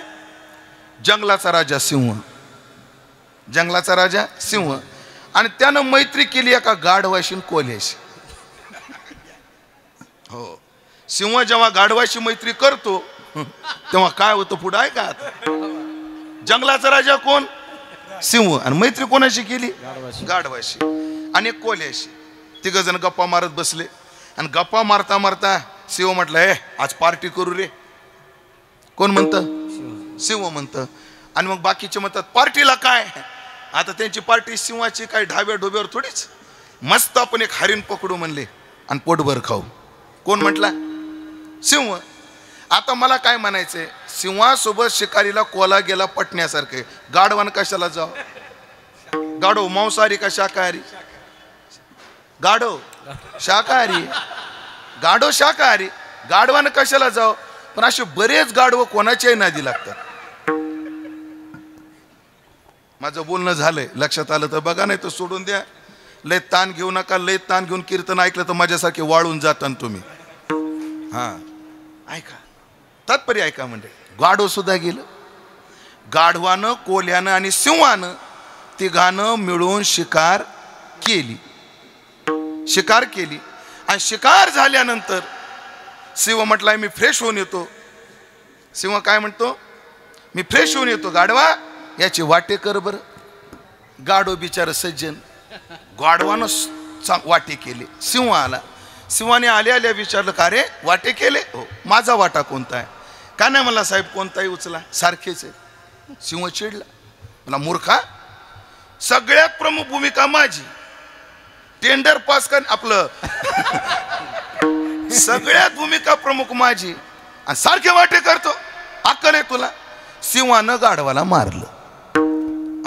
S3: जंगलाचा राजा सिंह, जंगलाचा राजा सिंह, आणि त्यानं मैत्री केली एका गाढवाशी आणि कोल्ह्याशी. हो, सिंह जेव्हा गाढवाशी मैत्री करतो तेव्हा काय होतं पुढं आहे का? जंगलाचा राजा कोण? सिंह. आणि मैत्री कोणाशी केली? गाढवाशी आणि कोल्ह्याशी. तिघ जण गप्पा मारत बसले आणि गप्पा मारता मारता सिंह म्हटलं, हे आज पार्टी करू रे. कोण म्हणतं? सिंह म्हणतं. आणि मग बाकीचे म्हणतात, पार्टीला काय? आता त्यांची पार्टी सिंहाची काही ढाब्या डोब्यावर थोडीच. मस्त आपण एक हरिण पकडू म्हणले आणि पोटभर खाऊ. कोण म्हटला? सिंह. आता मला काय म्हणायचंय, सिंहासोबत शिकारीला कोला गेला पटण्यासारखे. गाढवान कशाला जाव? गाढव मांसाहारी का शाकाहारी? गाढव शाकाहारी. गाढव शाकाहारी. गाढवान कशाला जाव? पण असे बरेच गाढव कोणाच्याही नादी लागतात. माझं बोलणं झालंय, लक्षात आलं तर बघा, नाही तर सोडून द्या. लय ताण घेऊ नका. लय ताण घेऊन कीर्तन ऐकलं तर माझ्यासारखे वाळून जाता तुम्ही. हा ऐका, तात्पर्य ऐका. म्हणजे गाढव सुद्धा गेलं. गाढवानं, कोल्ह्यानं आणि सिंहानं तिघानं मिळून शिकार केली. शिकार केली आणि शिकार झाल्यानंतर सिंह म्हटलाय मी फ्रेश होऊन येतो. सिंह काय म्हणतो? मी फ्रेश होऊन येतो. गाढवा याची वाटे कर बर. गाढव बिचार सज्जन, गाढवानं वाटे केले. सिंह आला. सिंहाने आल्या आल्या विचारलं, का रे वाटे केले? हो. माझा वाटा कोणता आहे? का नाही मला साहेब कोणताही उचला, सारखेच आहे. सिंह चिडला, मला मूर्खा, सगळ्यात प्रमुख भूमिका माझी. टेंडर पास कर आपलं सगळ्यात भूमिका प्रमुख माझी आणि सारखे वाटे करतो. अक्कल आहे तुला? सिंहानं गाढवाला मारलं.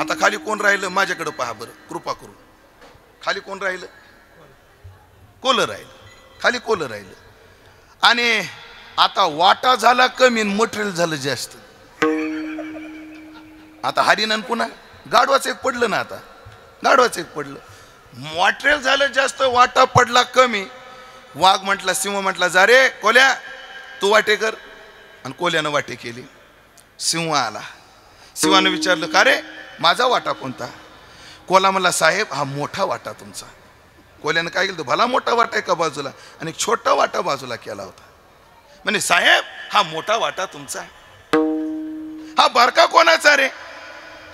S3: आता खाली कोण राहिलं? माझ्याकडे पहा बरं कृपा करून. खाली कोण राहिलं? कोलं राहिलं. खाली कोलं राहिलं. आणि आता वाटा झाला कमी, मटेरियल झालं जास्त. आता हरिणन पुन्हा गाढवाच एक पडलं ना. आता गाढवाच एक पडलं. मटेरियल झालं जास्त, वाटा पडला कमी. वाघ म्हटला, सिंह म्हटला, जा रे कोल्या तू वाटे कर. आणि कोल्यानं वाटे केली. सिंह आला. सिंहानं विचारलं, का रे माझा वाटा कोणता? कोला म्हणला, साहेब हा मोठा वाटा तुमचा. कोल्यानं काय केलं? भला मोठा वाटा एका बाजूला आणि एक छोटा वाटा बाजूला केला होता. म्हणजे साहेब हा मोठा वाटा तुमचा, हा बारका कोणाचा रे?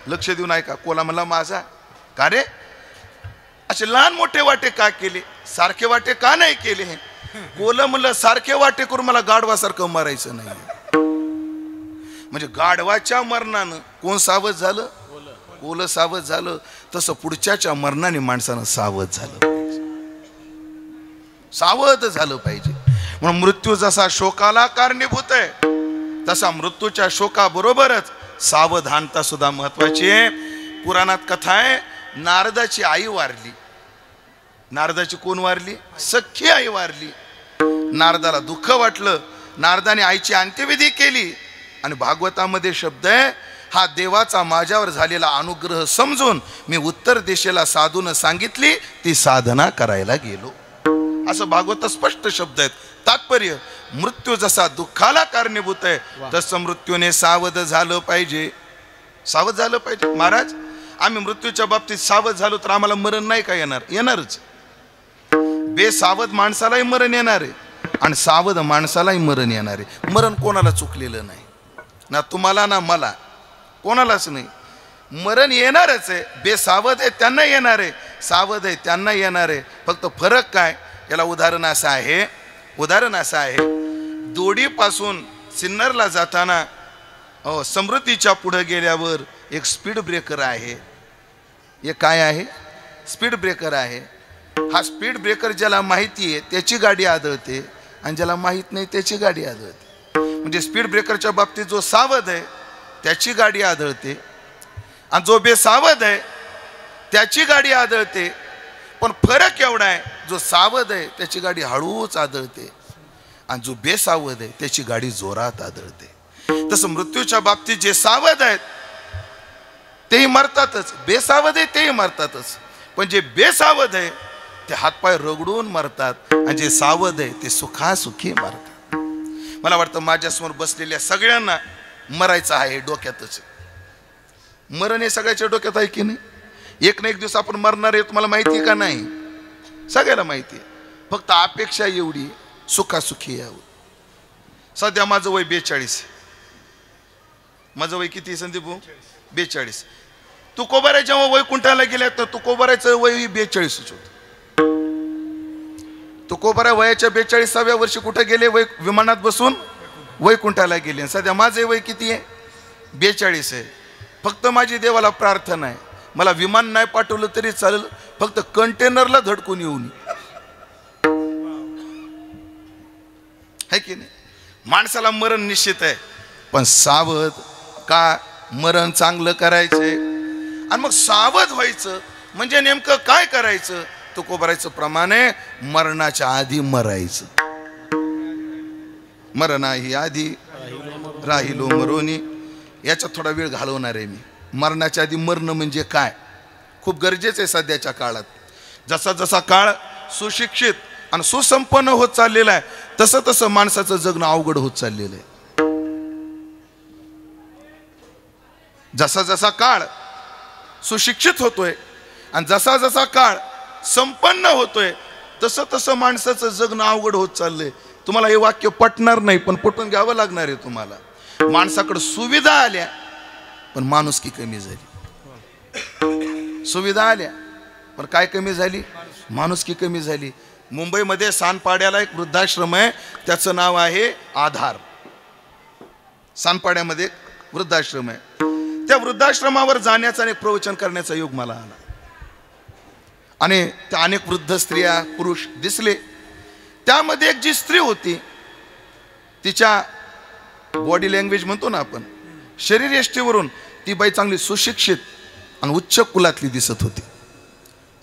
S3: लक्ष देऊन ऐका. कोला म्हणला माझा. का रे असे लहान मोठे वाटे का केले? सारखे वाटे का नाही केले? कोलं म्हणलं, सारखे वाटे करून मला गाढवासारखं मारायचं नाही. म्हणजे गाढवाच्या मरणानं कोण सावध झालं? कोलं सावध झालं. तसं पुढच्याच्या मरणाने माणसानं सावध झालं पाहिजे. सावध झालं पाहिजे. म्हणून मृत्यू जसा शोकाला कारणीभूत आहे, तसा मृत्यूच्या शोकाबरोबरच सावधानता सुद्धा महत्वाची आहे. पुराणात कथा आहे, नारदाची आई वारली. नारदाची कोण वारली? सख्खी आई वारली. नारदाला दुःख वाटलं. नारदाने आईची अंत्यविधी केली. आणि भागवतामध्ये शब्द आहे, हा देवाचा माझ्यावर झालेला अनुग्रह समजून मी उत्तर दिशेला साधून सांगितली, ती साधना करायला गेलो. असं भागवत स्पष्ट शब्द आहेत. तात्पर्य, मृत्यू जसा दुःखाला कारणीभूत आहे, तसं मृत्यूने सावध झालं पाहिजे. सावध झालं पाहिजे. महाराज आम्ही मृत्यूच्या बाबतीत सावध झालो तर आम्हाला मरण नाही का येणार? येणारच. बेसावध माणसालाही मरण येणार आहे आणि सावध माणसालाही मरण येणार आहे. मरण कोणाला चुकलेलं नाही, ना तुम्हाला ना मला, कोणालाच नाही. मरण येणारच आहे. बेसावध आहे त्यांना येणार आहे, सावध आहे त्यांना येणार आहे. फक्त फरक काय? याला उदाहरण असं आहे, दोडीपासून सिन्नरला जाताना समृद्धीच्या पुढे गेल्यावर एक स्पीड ब्रेकर आहे. हे काय आहे? स्पीड ब्रेकर आहे. हा स्पीड ब्रेकर ज्याला माहिती आहे त्याची गाडी आदळते आणि ज्याला माहीत नाही त्याची गाडी आदळते. म्हणजे स्पीड ब्रेकरच्या बाबतीत जो सावध आहे त्याची गाडी आदळते आणि जो बेसावध आहे त्याची गाडी आदळते. पण फरक एवढा आहे, जो सावध आहे त्याची गाडी हळूच आदळते आणि जो बेसावध आहे त्याची गाडी जोरात आदळते. तसं मृत्यूच्या बाबतीत जे सावध आहेत तेही मरतातच, बेसावध आहे तेही मरतातच. पण जे बेसावध आहे ते हातपाय रगडून मरतात आणि जे सावध आहे ते सुखासुखी मरतात. मला वाटतं माझ्यासमोर बसलेल्या सगळ्यांना मरायचं आहे, डोक्यातच. मरण हे सगळ्याच्या डोक्यात आहे की नाही? एक ना एक दिवस आपण मरणार आहे, तुम्हाला माहिती आहे का नाही? सगळ्याला माहिती आहे. फक्त अपेक्षा एवढी, सुखासुखी यावं. सध्या माझं वय 42. माझं वय किती संदीप भाऊ? 42. तुकोबारा जेव्हा वैकुंठाला गेल्या तर तुकोबाराचं वय 42 होतं. तुकोबारा वयाच्या 42व्या वर्षी कुठे गेले? विमानात बसून वैकुंठाला गेले. सध्या माझे वय किती आहे? 42 आहे. फक्त माझी देवाला प्रार्थना आहे, मला विमान नाही पाठवलं तरी चालेल, फक्त कंटेनरला धडकून येऊन है की नाही. माणसाला मरण निश्चित आहे, पण सावध का मरण चांगलं करायचंय. आणि मग सावध व्हायचं म्हणजे नेमकं काय करायचं. तुकोबारायचं प्रमाण आहे, मरणाच्या आधी मरायचं. मरणाही आधी राहिलो मरोनी. याच्यात थोडा वेळ घालवणार आहे मी. मरणाच्या आधी मरणं म्हणजे काय खूप गरजेचं आहे सध्याच्या काळात. जसा जसा काळ सुशिक्षित आणि सुसंपन्न होत चाललेला आहे, तसं तसं माणसाचं जगणं अवघड होत चाललेलं आहे. जसा जसा काळ सुशिक्षित होतोय आणि जसा जसा काळ संपन्न होतोय, तसं तसं माणसाचं जगणं अवघड होत चाललंय. तुम्हाला हे वाक्य पटणार नाही, पण पटून घ्यावं लागणार आहे तुम्हाला. माणसाकडे सुविधा आल्या पण माणुसकी कमी झाली. सुविधा आल्या पण काय कमी झाली, माणुसकी कमी झाली. मुंबईमध्ये सानपाड्याला एक वृद्धाश्रम आहे, त्याचं नाव आहे आधार. सानपाड्यामध्ये वृद्धाश्रम आहे. त्या वृद्धाश्रमावर जाण्याचा आणि प्रवचन करण्याचा योग मला आला. आणि त्या अनेक वृद्ध स्त्रिया पुरुष दिसले. त्यामध्ये एक जी स्त्री होती, तिच्या बॉडी लँग्वेज म्हणतो ना आपण, शरीर यष्टीवरून ती बाई चांगली सुशिक्षित आणि उच्च कुलातली दिसत होती.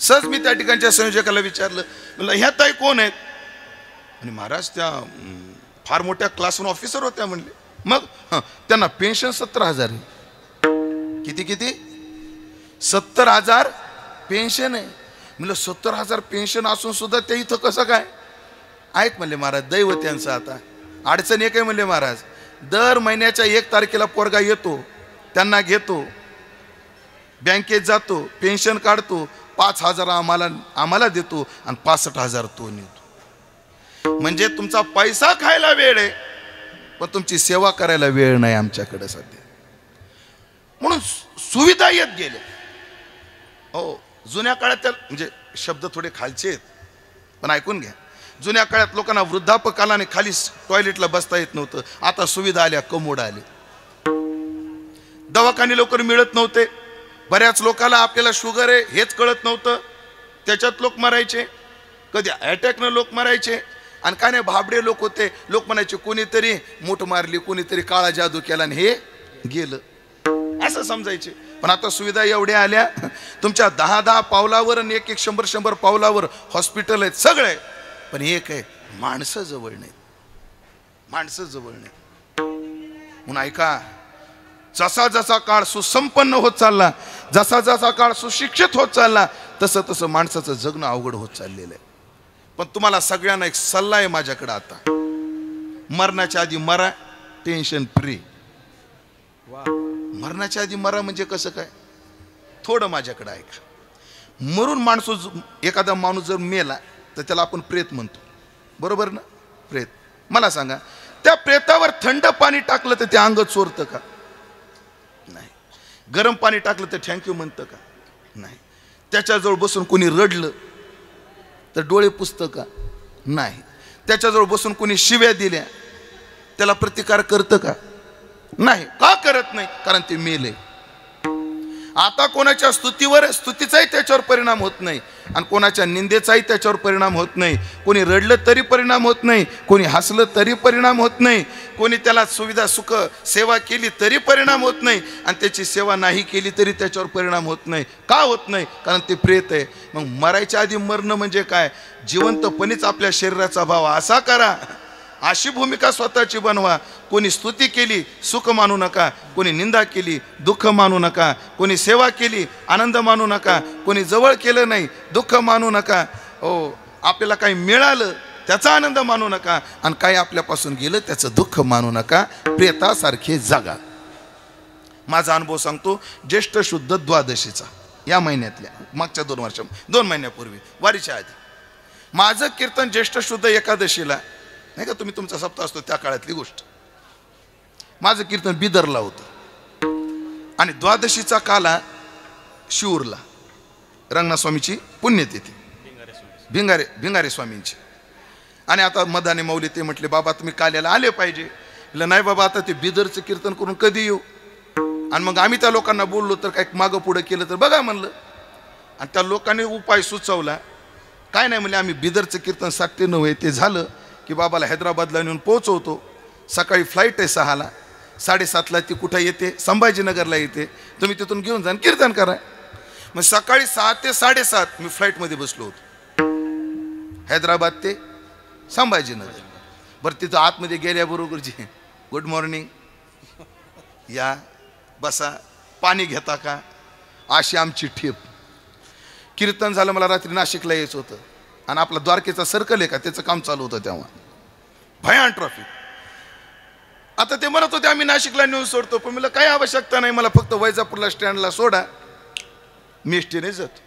S3: सहज मी त्या ठिकाणच्या संयोजकाला विचारलं, म्हणलं ह्या ताई कोण आहेत. आणि महाराज त्या फार मोठ्या क्लासरूम ऑफिसर होत्या म्हणले. मग त्यांना पेन्शन 70,000 आहे. किती किती 70,000 पेन्शन आहे. म्हणलं 70,000 पेन्शन असून सुद्धा ते इथं कसं काय आहेत. म्हणले महाराज दैव त्यांचं. आता अडचण एक आहे म्हणले महाराज, दर महिन्याच्या 1 तारखेला पोरगा येतो, त्यांना घेतो, बँकेत जातो, पेन्शन काढतो, 5,000 आम्हाला देतो आणि 65,000 तो नेतो. म्हणजे तुमचा पैसा खायला वेळ आहे, पण तुमची सेवा करायला वेळ नाही आमच्याकडे सध्या. म्हणून सुविधा येत गेल्या. हो, जुन्या काळात त्या म्हणजे शब्द थोडे खालचे आहेत, पण ऐकून घ्या. जुन्या काळात लोकांना वृद्धापकाला आणि खाली टॉयलेटला बसता येत नव्हतं. आता सुविधा आल्या, कमोड आले. दवाखाने लवकर मिळत नव्हते. बऱ्याच लोकांना आपल्याला शुगर आहे हेच कळत नव्हतं, त्याच्यात लोक मरायचे. कधी अटॅकनं लोक मरायचे. आणि काय नाही, भाबडे लोक होते. लोक म्हणायचे कोणीतरी मूठ मारली, कोणीतरी काळा जादू केला आणि हे गेलं, असं समजायचे. पण आता सुविधा एवढ्या आल्या, तुमच्या 10-10 पावलावर आणि 1-1 100-100 पावलावर हॉस्पिटल आहेत, सगळे. पण एक आहे, माणसं जवळ नाहीत. माणसं जवळ नाहीत. म्हणून ऐका, जसा जसा काळ सुसंपन्न होत चालला, जसा जसा काळ सुशिक्षित होत चालला, तसं तसं माणसाचं जगणं अवघड होत चाललेलं आहे. पण तुम्हाला सगळ्यांना एक सल्ला आहे माझ्याकडे आता. मरणाच्या आधी मरा, टेन्शन फ्री. मरणाच्या आधी मरा म्हणजे कसं काय, थोडं माझ्याकडे ऐका. मरून माणूस, एखादा माणूस जर मेला तर त्याला आपण प्रेत म्हणतो, बरोबर ना. प्रेत. मला सांगा, त्या प्रेतावर थंड पाणी टाकलं तर ते अंग चोरतं का, नाही. गरम पाणी टाकलं तर थँक्यू म्हणतं का, नाही. त्याच्याजवळ बसून कोणी रडलं तर डोळे पुसतं का, नाही. त्याच्याजवळ बसून कोणी शिव्या दिल्या त्याला प्रतिकार करतं का, नाही. का करत नाही, कारण ते मेले. आता कोणाच्या स्तुतीचाही त्याच्यावर परिणाम होत नाही आणि कोणाच्या निंदेचाही त्याच्यावर परिणाम होत नाही. कोणी रडलं तरी परिणाम होत नाही, कोणी हसलं तरी परिणाम होत नाही, कोणी त्याला सुविधा सुख सेवा केली तरी परिणाम होत नाही आणि त्याची सेवा नाही केली तरी त्याच्यावर परिणाम होत नाही. का होत नाही, कारण ते प्रेत आहे. मग मरायच्या आधी मरणं म्हणजे काय, जिवंतपणीच आपल्या शरीराचा भाव असा करा, अशी भूमिका स्वतःची बनवा. कोणी स्तुती केली सुख मानू नका, कोणी निंदा केली दुःख मानू नका, कोणी सेवा केली आनंद मानू नका, कोणी जवळ केलं नाही दुःख मानू नका. हो, आपल्याला काही मिळालं त्याचा आनंद मानू नका आणि काही आपल्यापासून गेलं त्याचं दुःख मानू नका. प्रेतासारखे जागा. माझा अनुभव सांगतो. ज्येष्ठ शुद्ध द्वादशीचा, या महिन्यातल्या, मागच्या 2 महिन्यापूर्वी वारीच्या आधी माझं कीर्तन ज्येष्ठ शुद्ध एकादशीला, नाही का, तुम्ही तुमचा सप्ताह असतो त्या काळातली गोष्ट. माझं कीर्तन बिदरला होतं आणि द्वादशीचा काला शिऊरला, रंगनाथ स्वामीची पुण्यतिथी, भिंगारे स्वामींची. आणि आता मदाने मौली ते म्हटले बाबा तुम्ही काल्याला आले पाहिजे. नाही बाबा, आता ते बिदरचं कीर्तन करून कधी येऊ. आणि मग आम्ही त्या लोकांना बोललो तर काय मागं पुढं केलं तर बघा म्हणलं. आणि त्या लोकांनी उपाय सुचवला. काय नाही म्हणले, आम्ही बिदरचं कीर्तन 7 ते 9 आहे ते झालं की बाबाला हैदराबादला नेऊन पोहोचवतो. सकाळी फ्लाईट आहे 6ला, 7:30ला ती कुठं येते, संभाजीनगरला येते, तुम्ही तिथून घेऊन जा कीर्तन करा. मग सकाळी 6 ते 7:30 मी फ्लाईटमध्ये बसलो होतो, हैदराबाद ते संभाजीनगर. बरं तिथं आतमध्ये गेल्याबरोबर जी गुड मॉर्निंग, या बसा, पाणी घेता का, अशी आमची ठेप. कीर्तन झालं, मला रात्री नाशिकला यायचं होतं आणि आपला द्वारकेचा सर्कल आहे का त्याचं काम चालू होतं तेव्हा, भयान ट्रॉफिक. आता ते म्हणत होते आम्ही नाशिकला नेऊन सोडतो, पण मला काही आवश्यकता नाही, मला फक्त वैजापूरला स्टँडला सोडा, मी एसटीने जातो.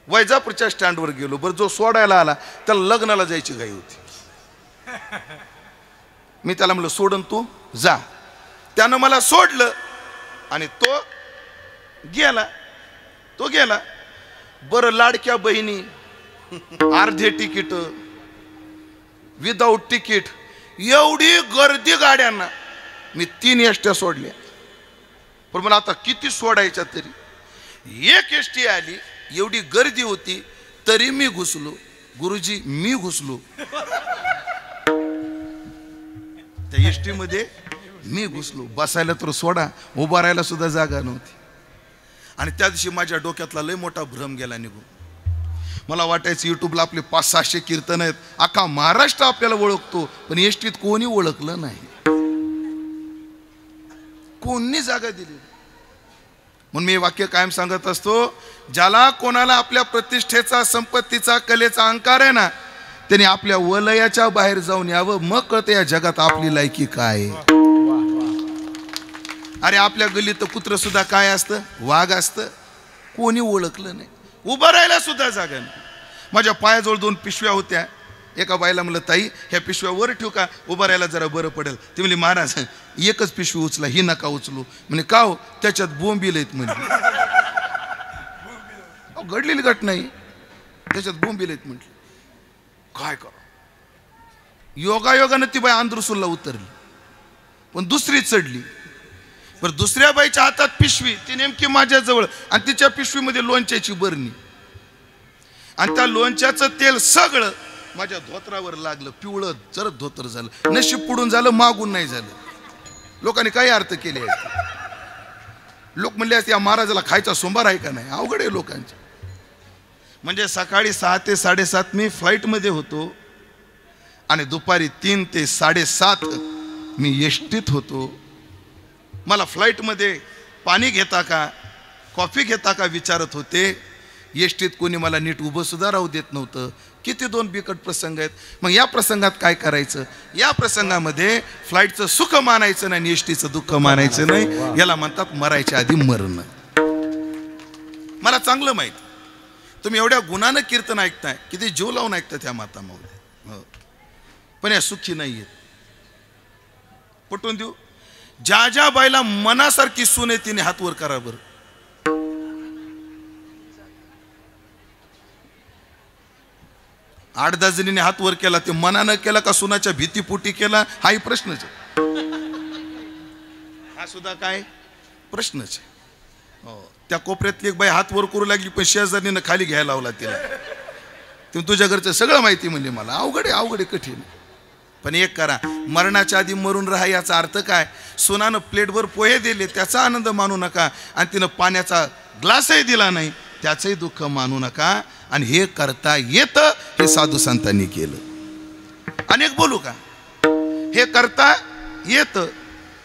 S3: वैजापूरच्या स्टँडवर गेलो. बरं जो सोडायला आला त्याला लग्नाला जायची घाई होती. मी त्याला म्हणलं सोडून तू जा. त्यानं मला सोडलं आणि तो गेला. बरं लाडक्या बहिणी, अर्धे तिकीट, विदाऊट तिकीट, एवढी गर्दी गाड्यांना. मी 3 एसट्या सोडल्या. पण मला आता किती सोडायच्या तरी. एक एसटी आली, एवढी गर्दी होती तरी मी घुसलो. गुरुजी मी घुसलो त्या एसटी मध्ये, मी घुसलो. बसायला तर सोडा, उभा राहायला सुद्धा जागा नव्हती. आणि त्या दिवशी माझ्या डोक्यातला लय मोठा भ्रम गेला निघून. मला वाटायचं युट्यूबला आपले 500-600 कीर्तन आहेत, अख्खा महाराष्ट्र आपल्याला ओळखतो, पण एसटीत कोणी ओळखलं नाही, कोणी जागा दिली. म्हणून मी वाक्य कायम सांगत असतो, ज्याला कोणाला आपल्या प्रतिष्ठेचा, संपत्तीचा, कलेचा अहंकार आहे ना, त्याने आपल्या वलयाच्या बाहेर जाऊन यावं, मग कळतं या जगात आपली लायकी काय. अरे आपल्या गल्लीत तर कुत्रं सुद्धा काय असतं, वाघ असतं, कोणी ओळखलं नाही, उभं राहायला सुद्धा जागा नाही. माझ्या पायाजवळ 2 पिशव्या होत्या. एका बाईला म्हणलं ताई ह्या पिशव्या वर ठेवू का, उभं राहायला जरा बरं पडेल. ती म्हणली महाराज एकच पिशवी उचला, ही नका उचलू. म्हणे का हो, त्याच्यात बोंबील आहेत म्हणजे. घडलेली घटना नाही, त्याच्यात बोंबील आहेत म्हटलं. काय करा, योगायोगानं ती बाई आंध्रसूलला उतरली, पण दुसरी चढली. बरं दुसऱ्या बाईच्या हातात पिशवी, ती नेमकी माझ्या जवळ, आणि तिच्या पिशवीमध्ये लोणच्याची बरणी, आणि त्या लोणच्याचं तेल सगळं माझ्या धोत्रावर लागलं. पिवळं जरद धोतर झालं. नशीब पुढून झालं, मागून नाही झालं. लोकांनी काही अर्थ केले. लोक म्हणले असते या महाराजाला खायचा सोमवार आहे का नाही. अवघड आहे लोकांचे. म्हणजे सकाळी 6 ते 7:30 मी फ्लाईटमध्ये होतो आणि दुपारी 3 ते 7:30 मी एसटीत होतो. मला फ्लाईटमध्ये पाणी घेता का, कॉफी घेता का विचारत होते. एसटीत कोणी मला नीट उभं सुद्धा राहू देत नव्हतं. किती 2 बिकट प्रसंग आहेत. मग या प्रसंगात काय करायचं, या प्रसंगामध्ये फ्लाईटचं सुख मानायचं नाही आणि एसटीचं दुःख मानायचं नाही. याला म्हणतात मरायच्या आधी मरणं. मला चांगलं माहिती, तुम्ही एवढ्या गुणानं कीर्तन ऐकताय, किती जीव लावून ऐकता त्या माता माऊली, पण या सुखी नाही आहेत. पटवून देऊ, ज्या ज्या बाईला मनासारखी सून आहे तिने हात वर करा बरं. 8-10 जणीने हात वर केला. ते मनानं केला का सुनाच्या भीतीपोटी केला, हाही प्रश्नच आहे. हा सुद्धा काय प्रश्नच आहे. त्या कोपऱ्यातली एक बाई हात वर करू लागली, पण शेजारीनं खाली घ्यायला लावला तिला. तुम्ही तुझ्या घरचं सगळं माहिती म्हणले मला. अवघड आहे, अवघड आहे, कठीण. पण एक करा, मरणाच्या आधी मरून राहा. याचा अर्थ काय, सोनानं प्लेटवर पोहे दिले त्याचा आनंद मानू नका, आणि तिनं पाण्याचा ग्लासही दिला नाही त्याचंही दुःख मानू नका. आणि हे करता येतं, हे साधू संतांनी केलं. अनेक बोलू का, हे करता येतं,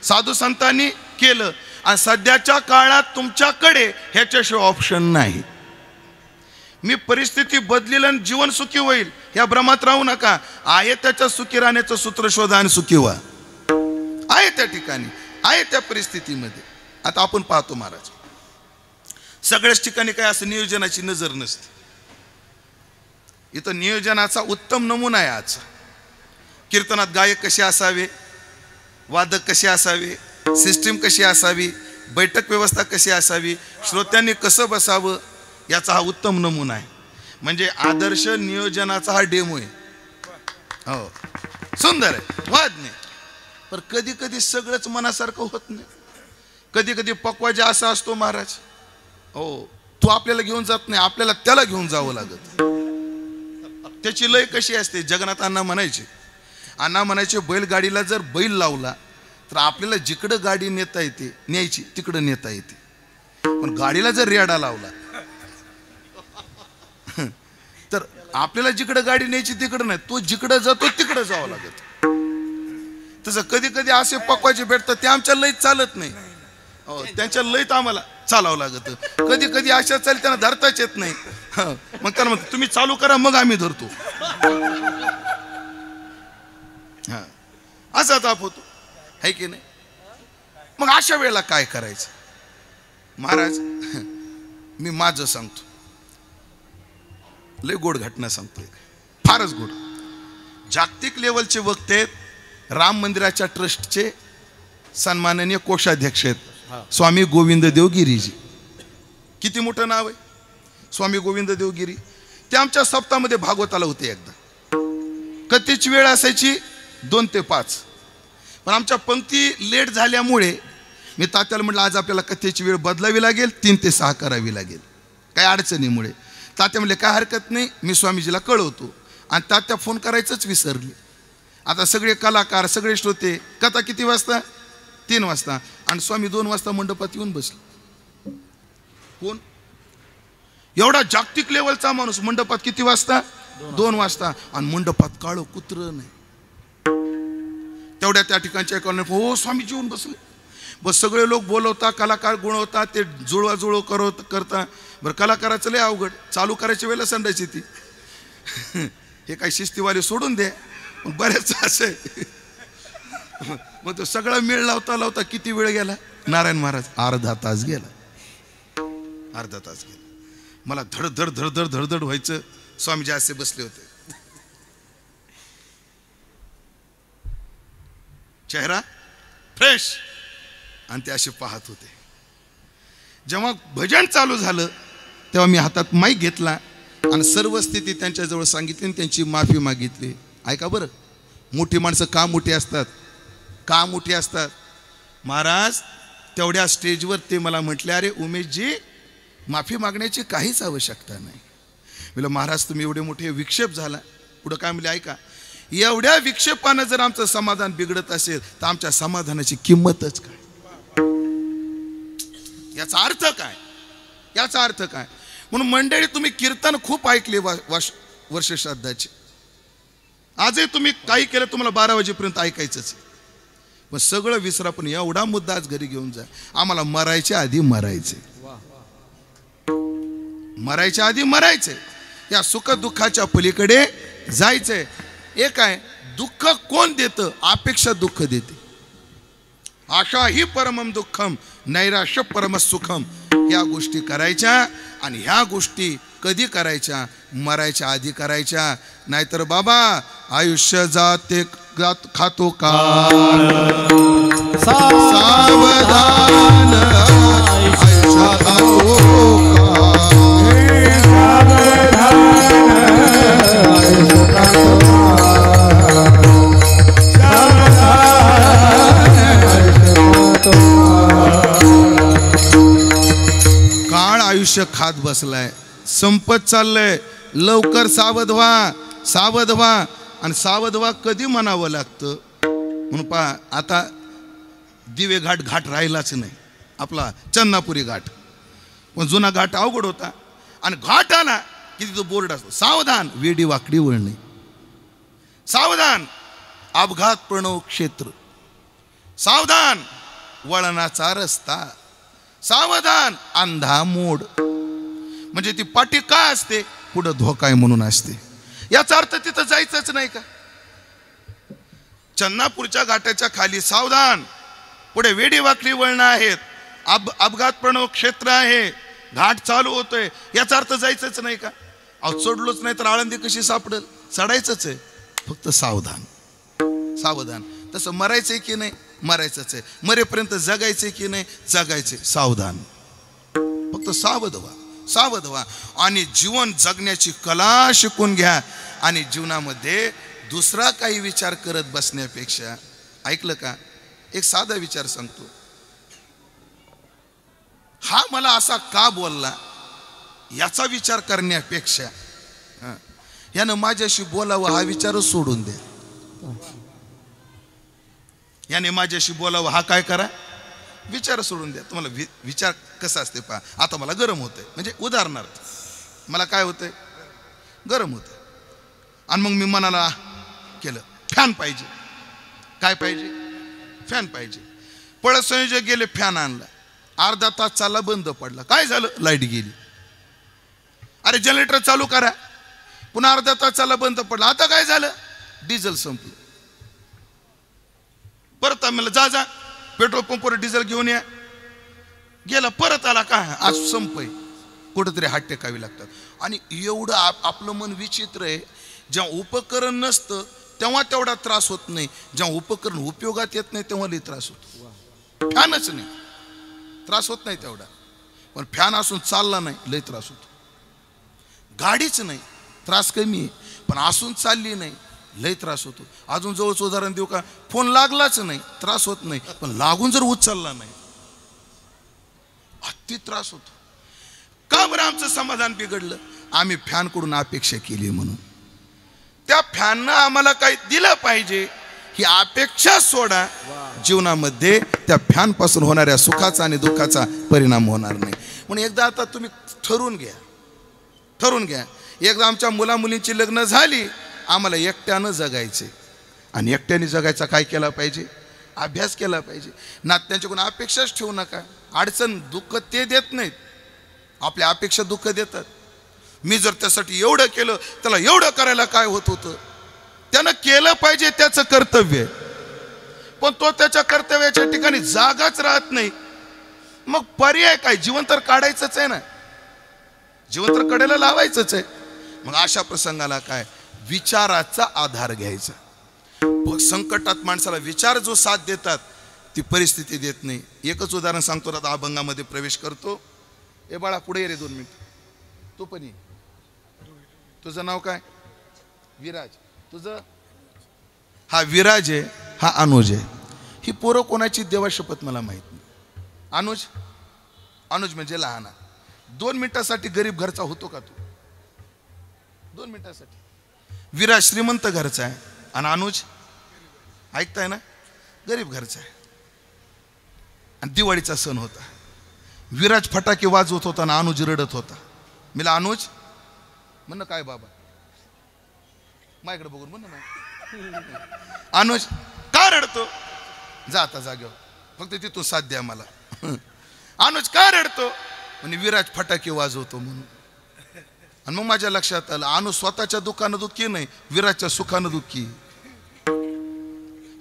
S3: साधू संतांनी केलं. आणि सध्याच्या काळात तुमच्याकडे ह्याच्याशिवाय ऑप्शन नाही. मी परिस्थिती बदलेल आणि जीवन सुखी होईल या भ्रमात राहू नका. आहे त्याच्या सुखी राहण्याचं सूत्र शोधा आणि सुखी व्हा. आहे त्या ठिकाणी, आहे त्या परिस्थितीमध्ये. आता आपण पाहतो महाराज, सगळ्याच ठिकाणी काय असं नियोजनाची नजर नसते. इथं नियोजनाचा उत्तम नमुना आहे आज. कीर्तनात गायक कसे असावे, वादक कसे असावे, सिस्टीम कशी असावी, बैठक व्यवस्था कशी असावी, श्रोत्यांनी कसं बसावं, याचा हा उत्तम नमुना आहे. म्हणजे आदर्श नियोजनाचा हा डेमो आहे. हो, सुंदर आहे, वाद नाही. पण कधी कधी सगळंच मनासारखं होत नाही. कधी कधी पक्वाजा असा असतो महाराज, हो तू आपल्याला घेऊन जात नाही, आपल्याला त्याला घेऊन जावं लागत. त्याची लय कशी असते. जगन्नाथ अण्णा म्हणायचे बैलगाडीला जर बैल लावला तर आपल्याला जिकडं गाडी नेता येते न्यायची तिकडं नेता येते, पण गाडीला जर रेडा लावला तर आपल्याला जिकडं गाडी न्यायची तिकडं नाही, तो जिकडं जातो तिकडं जावं लागत. तसं कधी कधी असे पक्वाचे भेटतात ते आमच्या लयत चालत नाही, हो त्यांच्या लयत आम्हाला चालावं लागत. कधी कधी अशा चाली त्यांना धरताच येत नाही, मग त्यांना म्हणतो तुम्ही चालू करा मग आम्ही धरतो. हा असा ताप होतो है की नाही. मग अशा वेळेला काय करायचं महाराज. मी माझं सांगतो, लय गोड घटना सांगतोय, फारच गोड. जागतिक लेवलचे वक्ते आहेत, राम मंदिराच्या ट्रस्टचे सन्माननीय कोषाध्यक्ष आहेत स्वामी गोविंददेव गिरीजी. किती मोठं नाव आहे स्वामी गोविंददेव गिरी. ते आमच्या सप्ताहामध्ये भागवताला होते एकदा. कथेची वेळ असायची 2 ते 5, पण आमच्या पंक्ती लेट झाल्यामुळे मी तात्याला म्हटलं आज आपल्याला कथेची वेळ बदलावी लागेल, 3 ते 6 करावी लागेल काही अडचणीमुळे. तात्या म्हणले काय हरकत नाही, मी स्वामीजीला कळवतो. आणि तात्या फोन करायचंच विसरले. आता सगळे कलाकार सगळे श्रोते, कथा किती वाजता? 3 वाजता. आणि स्वामी 2 वाजता मंडपात येऊन बसले. कोण एवढा जागतिक लेवलचा माणूस मंडपात किती वाजता? 2 वाजता. आणि मंडपात काळो कुत्र नाही. तेवढ्या त्या ठिकाणच्या एका हो स्वामीजी येऊन बसले. बस सगळे लोक बोलवता, कलाकार गुणवता, ते जुळवाजुळव करता. बरं कलाकाराचं लय अवघड, चालू करायच्या वेळेला संडायची ती. हे काही शिस्तीवाले सोडून दे, बरेच असे. मग तो सगळा मेळ लावता लावता किती वेळ गेला नारायण महाराज? अर्धा तास गेला. अर्धा तास गेला. मला धडधड धडधड धडधड व्हायचं. स्वामीजी असे बसले होते, चेहरा फ्रेश, आणि ते असे पाहत होते. जेव्हा भजन चालू झालं तेव्हा मी हातात माईक घेतला आणि सर्व स्थिती त्यांच्याजवळ सांगितली आणि त्यांची माफी मागितली. ऐका बरं, मोठी माणसं का मोठी असतात, का मोठी असतात महाराज. तेवढ्या स्टेजवर ते मला म्हटले अरे उमेशजी माफी मागण्याची काहीच आवश्यकता नाही. म्हणलं महाराज तुम्ही एवढे मोठे विक्षेप झाला. पुढं काय म्हणले ऐका, एवढ्या विक्षेपानं जर आमचं समाधान बिघडत असेल तर आमच्या समाधानाची किंमतच काय? याचा अर्थ काय? याचा अर्थ काय? म्हणून मंडळी तुम्ही कीर्तन खूप ऐकले वर्ष श्राद्धाचे. आजही तुम्ही काही केलं तुम्हाला 12 वाजेपर्यंत ऐकायचंच. पण सगळं विसरा, पण एवढा मुद्दा आज घरी घेऊन जा. आम्हाला मरायच्या आधी मरायचे, मरायच्या आधी मरायचे. या सुख दुःखाच्या पलीकडे जायचंय. एक आहे दुःख कोण देतं? अपेक्षा दुःख देते. आशा ही परमम दुःखम नैराश्य परम सुखम. या गोष्टी करायच्या. आणि ह्या गोष्टी कधी करायच्या? मरायच्या आधी करायच्या. नाहीतर बाबा आयुष्य जाते खातो काळ, सावधान आयुष्य खातो काळ. आयुष्य खात बसलाय, संपत चाललंय. लवकर सावध व्हा, सावध व्हा. आणि सावध व्हा कधी म्हणावं लागतं म्हणून पहा. आता दिवे घाट राहिलाच नाही आपला चन्नापुरी घाट. पण जुना घाट अवघड होता. आणि घाट आला की तिथं बोर्ड असतो सावधान वेडी वाकडी वळणे, सावधान अपघात प्रणव क्षेत्र, सावधान वळणाचा रस्ता, सावधान अंधा मोड. म्हणजे ती पाटी काय असते? पुढं धोका आहे म्हणून असते. याचा अर्थ तिथं जायचंच नाही का? चन्नापूरच्या घाटाच्या खाली सावधान, पुढे वेडी वाकडी वळणं आहेत, अपघात प्रणव क्षेत्र आहे, घाट चालू होतोय. याचा अर्थ जायचंच नाही का? अहो चढलोच नाही तर आळंदी कशी सापडेल? चढायचंच आहे, फक्त सावधान, सावधान. तसं मरायचंय की नाही? मरायचंच आहे. मरेपर्यंत जगायचंय की नाही? जगायचंय. सावधान, फक्त सावध व्हा, सावध व्हा. आणि जीवन जगण्याची कला शिकून घ्या. आणि जीवनामध्ये दुसरा काही विचार करत बसण्यापेक्षा, ऐकलं का, एक साधा विचार सांगतो. हा मला असा का बोलला याचा विचार करण्यापेक्षा यानं माझ्याशी बोलावं हा विचारच सोडून द्या. याने माझ्याशी बोलावं हा काय करा विचार सोडून द्या. तुम्हाला विचार कसा असते पहा. आता मला गरम होतंय, म्हणजे उदाहरणार्थ मला काय होतंय, गरम होतंय, आणि मग मी मनाला केलं फॅन पाहिजे. काय पाहिजे, फॅन पाहिजे. पळत संयोजक गेले, फॅन आणला, अर्धा तास चालला, बंद पडला. काय झालं, लाईट गेली. अरे जनरेटर चालू करा, पुन्हा अर्धा तास चालला, बंद पडला. आता काय झालं, डिझेल संपलं. परत आम्हाला जा पेट्रोल पंपवर डिझेल घेऊन या. गेला, परत आला, काय आज संपय. कुठंतरी हात टेकावी लागतात. आणि एवढं आपलं मन विचित्र आहे. जेव्हा उपकरण नसतं तेव्हा तेवढा त्रास होत नाही, जेव्हा उपकरण उपयोगात येत नाही तेव्हा लई त्रास होतो. फॅनच नाही, त्रास होत नाही तेवढा. पण फॅन असून चालला नाही, लई त्रास होतो. गाडीच नाही, त्रास कमी आहे, पण असून चालली नाही, लई त्रास होतो. अजून जवळच उदाहरण देऊ का, फोन लागलाच नाही, त्रास होत नाही, पण लागून जर उचलला नाही, अति त्रास होतो. का बरं आमचं समाधान बिघडलं, आम्ही फॅनकडून अपेक्षा केली म्हणून. त्या फॅननं आम्हाला काही दिलं पाहिजे ही अपेक्षा सोडा. जीवनामध्ये त्या फॅन पासून होणाऱ्या सुखाचा आणि दुःखाचा परिणाम होणार नाही. म्हणून एकदा आता तुम्ही ठरवून घ्या. एकदा आमच्या मुलामुलींची लग्न झाली, आम्हाला एकट्यानं जगायचे, आणि एकट्याने जगायचा काय केला पाहिजे, अभ्यास केला पाहिजे. नात्यांच्याकडून अपेक्षाच ठेवू नका. अडचण दुःख ते देत नाहीत, आपल्या अपेक्षा दुःख देतात. मी जर त्यासाठी एवढं केलं, त्याला एवढं करायला काय होत होतं. त्यानं केलं पाहिजे, त्याचं कर्तव्य, पण तो त्याच्या कर्तव्याच्या ठिकाणी जागाच राहत नाही. मग पर्याय काय, जीवन तर काढायचंच आहे ना, जीवन तर कडेला लावायचंच आहे. मग अशा प्रसंगाला काय, विचाराचा आधार घ्यायचा. संकटात माणसाला विचार जो साथ देतात ती परिस्थिती देत नाही. एकच उदाहरण सांगतो, आता अभंगामध्ये प्रवेश करतो. ए बाळा पुढे ये रे 2 मिनिट, तू पण ये. तुझं नाव काय, विराज. तुझं, हा विराज आहे, हा अनुज आहे. ही पोरं कोणाची देवा शपथ मला माहित नाही. अनुज म्हणजे लहाना. 2 मिनिटासाठी गरीब घरचा होतो का तू, 2 मिनिटासाठी. विराज श्रीमंत घरचा आहे, आणि अनुज ऐकताय ना, गरीब घरचा आहे. आणि दिवाळीचा सण होता. विराज फटाके वाजवत होता आणि अनुज रडत होता. मिला अनुज म्हण काय बाबा, माझ्याकडे बघून म्हण ना. अनुज का रडतो, जा आता जागेवर, फक्त तिथून साथ द्या मला. अनुज का रडतो, म्हणजे विराज फटाके वाजवतो म्हणून. आणि मग माझ्या लक्षात आलं, अनुज स्वतःच्या दुःखानं दुःखी नाही, विराजच्या सुखानं दुःखी.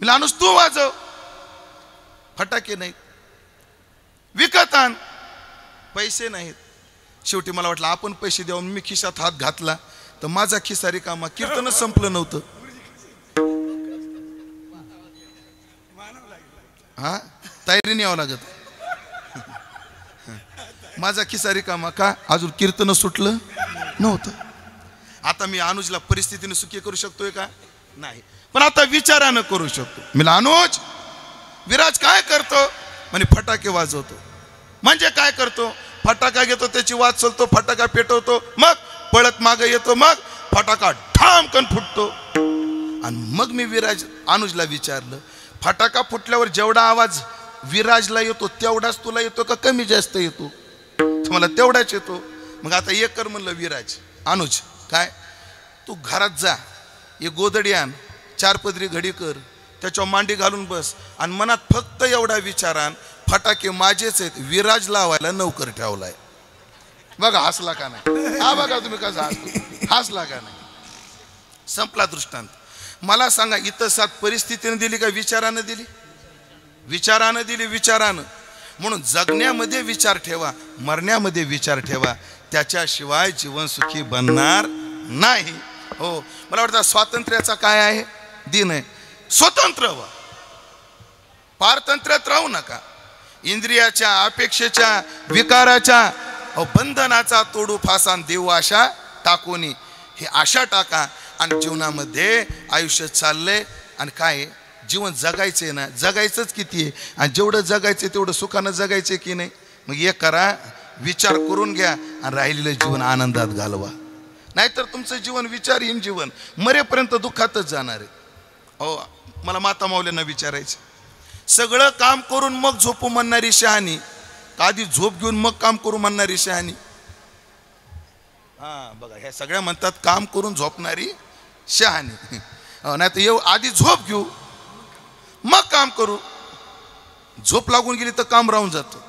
S3: अनुज तू वाजव, फटाके नाहीत, विकत आण, पैसे नाहीत. शेवटी मला वाटलं आपण पैसे देऊन मी खिशात हात घातला तर माझा खिसा रिकामा. कीर्तनच संपलं नव्हतं. हा तयारीने यावं लागत. माझा खिसा रिकामा का, अजून कीर्तन सुटलं नव्हतं. आता मी अनुजला परिस्थितीने सुखी करू शकतोय का, नाही, पण आता विचारानं करू शकतो. मी अनुज, विराज काय करतो, म्हणजे फटाके वाजवतो. म्हणजे काय करतो, फटाका घेतो, त्याची वाद चालतो, फटाका पेटवतो, मग पळत मागे येतो, मग फटाका ठामकन फुटतो. आणि मग मी अनुजला विचारलं, फटाका फुटल्यावर जेवढा आवाज विराजला येतो तेवढाच तुला येतो का कमी जास्त येतो. तुम्हाला तेवढाच येतो. मग आता एक कर म्हणलं विराज. अनुज काय, तू घरात जा, एक गोदडी आण, 4 पदरी घडी कर, त्याच्यावर मांडी घालून बस, आणि मनात फक्त एवढा विचारान, फटाके माझेच आहेत, विराज लावायला नौकर ठेवलाय. बघा हसला का नाही, हा बघा तुम्ही कसा हसतो, हसला का नाही. संपला दृष्टांत. मला सांगा, इथं साथ परिस्थितीने दिली का विचारानं दिली, विचारानं दिली, विचारानं. म्हणून जगण्यामध्ये विचार ठेवा, मरण्यामध्ये विचार ठेवा, त्याच्याशिवाय जीवन सुखी बनणार नाही. हो, मला वाटतं स्वातंत्र्याचा काय आहे, दिन आहे. स्वतंत्र व्हा, पारतंत्र्यात राहू नका. इंद्रियाच्या, अपेक्षेच्या, विकाराच्या बंधनाचा तोडू फासान देऊ आशा टाकूनी. हे आशा टाका, आणि जीवनामध्ये आयुष्य चाललंय, आणि काय जीवन जगायचंय ना, जगायचंच किती आहे, आणि जेवढं जगायचं तेवढं सुखानं जगायचं की नाही, मग एक करा, विचार करून घ्या आणि राहिलेलं जीवन आनंदात घालवा. नाहीतर तुमचं जीवन विचारहीन जीवन, मरेपर्यंत दुःखातच जाणार आहे. हो, मला माता माऊल्यांना विचारायचं, सगळं काम करून मग झोपू म्हणणारी शहाणी का आधी झोप घेऊन मग काम करू म्हणणारी शहाणी? हा बघा, ह्या सगळ्या म्हणतात काम करून झोपणारी शहाणी. नाही तर येऊ आधी झोप घेऊ मग काम करू. झोप लागून गेली तर काम राहून जातं,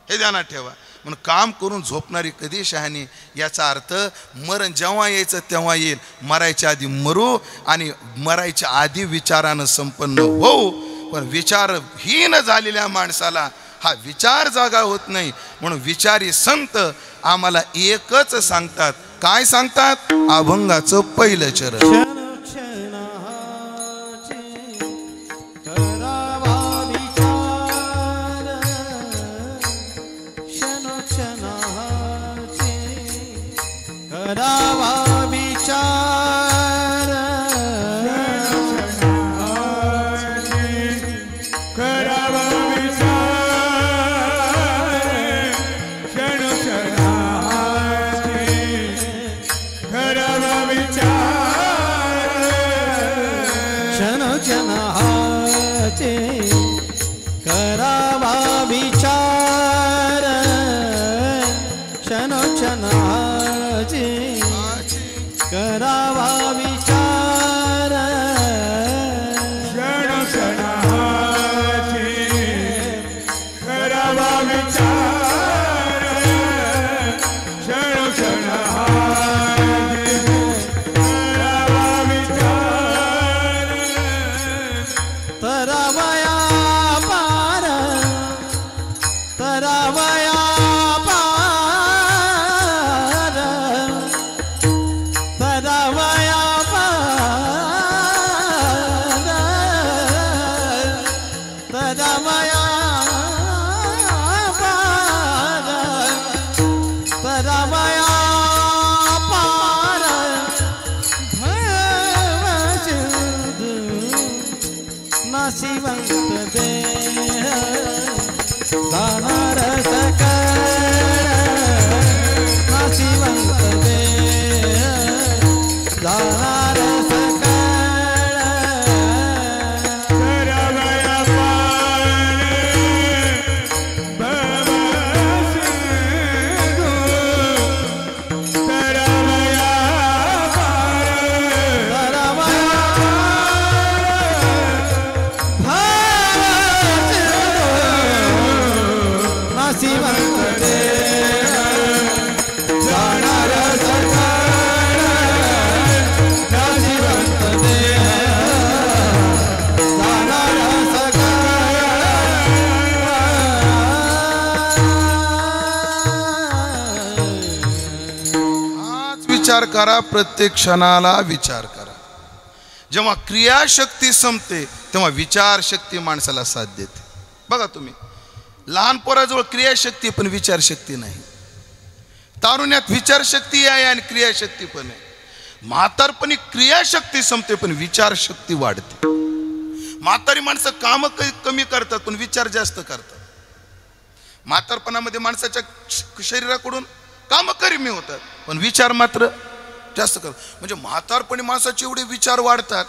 S3: हे ध्यानात ठेवा. म्हणून काम करून झोपणारी कधी शहाणी. याचा अर्थ मरण जेव्हा यायचं तेव्हा येईल, मरायच्या आधी मरू आणि मरायच्या आधी विचारानं संपन्न होऊ. पण विचारहीन झालेल्या माणसाला हा विचार जागा होत नाही. म्हणून विचारी संत आम्हाला एकच सांगतात. काय सांगतात? अभंगाचं पहिलं चरण.
S2: करावा विचार, करावा विचार, क्षणोक्षणाचे करावा विचार, क्षणोक्षणाचे करावा विचार, क्षणोक्षणाचे करावा विचार, क्षणोक्षणाचे करावा विचार, क्षणोक्षणाचे करावा विचार. तरावया पार, तरावया नासिवंत देह जाणार सकळ, नासिवंत देह जाणार सकळ. करावया पार भवसिंधू, करावया पार, करावया नासिवंत देह जाणार सकळ, नासिवंत देह जाणार सकळ.
S3: हाच विचार करा, प्रत्येक क्षणाला विचार करा. जेव्हा क्रियाशक्ती संपते तेव्हा विचारशक्ती माणसाला साथ देते. बघा तुम्ही, लहान पोराजवळ क्रियाशक्ती पण विचारशक्ती नाही. तारुण्यात विचारशक्ती आहे आणि क्रियाशक्ती पण आहे. म्हातारपणी क्रियाशक्ती संपते पण विचारशक्ती वाढते. म्हातारी माणसं काम कमी करतात पण विचार जास्त करतात. म्हातारपणामध्ये माणसाच्या शरीराकडून काम कमी होतात पण विचार मात्र जास्त करतात. म्हणजे म्हातारपणी माणसाचे एवढे विचार वाढतात,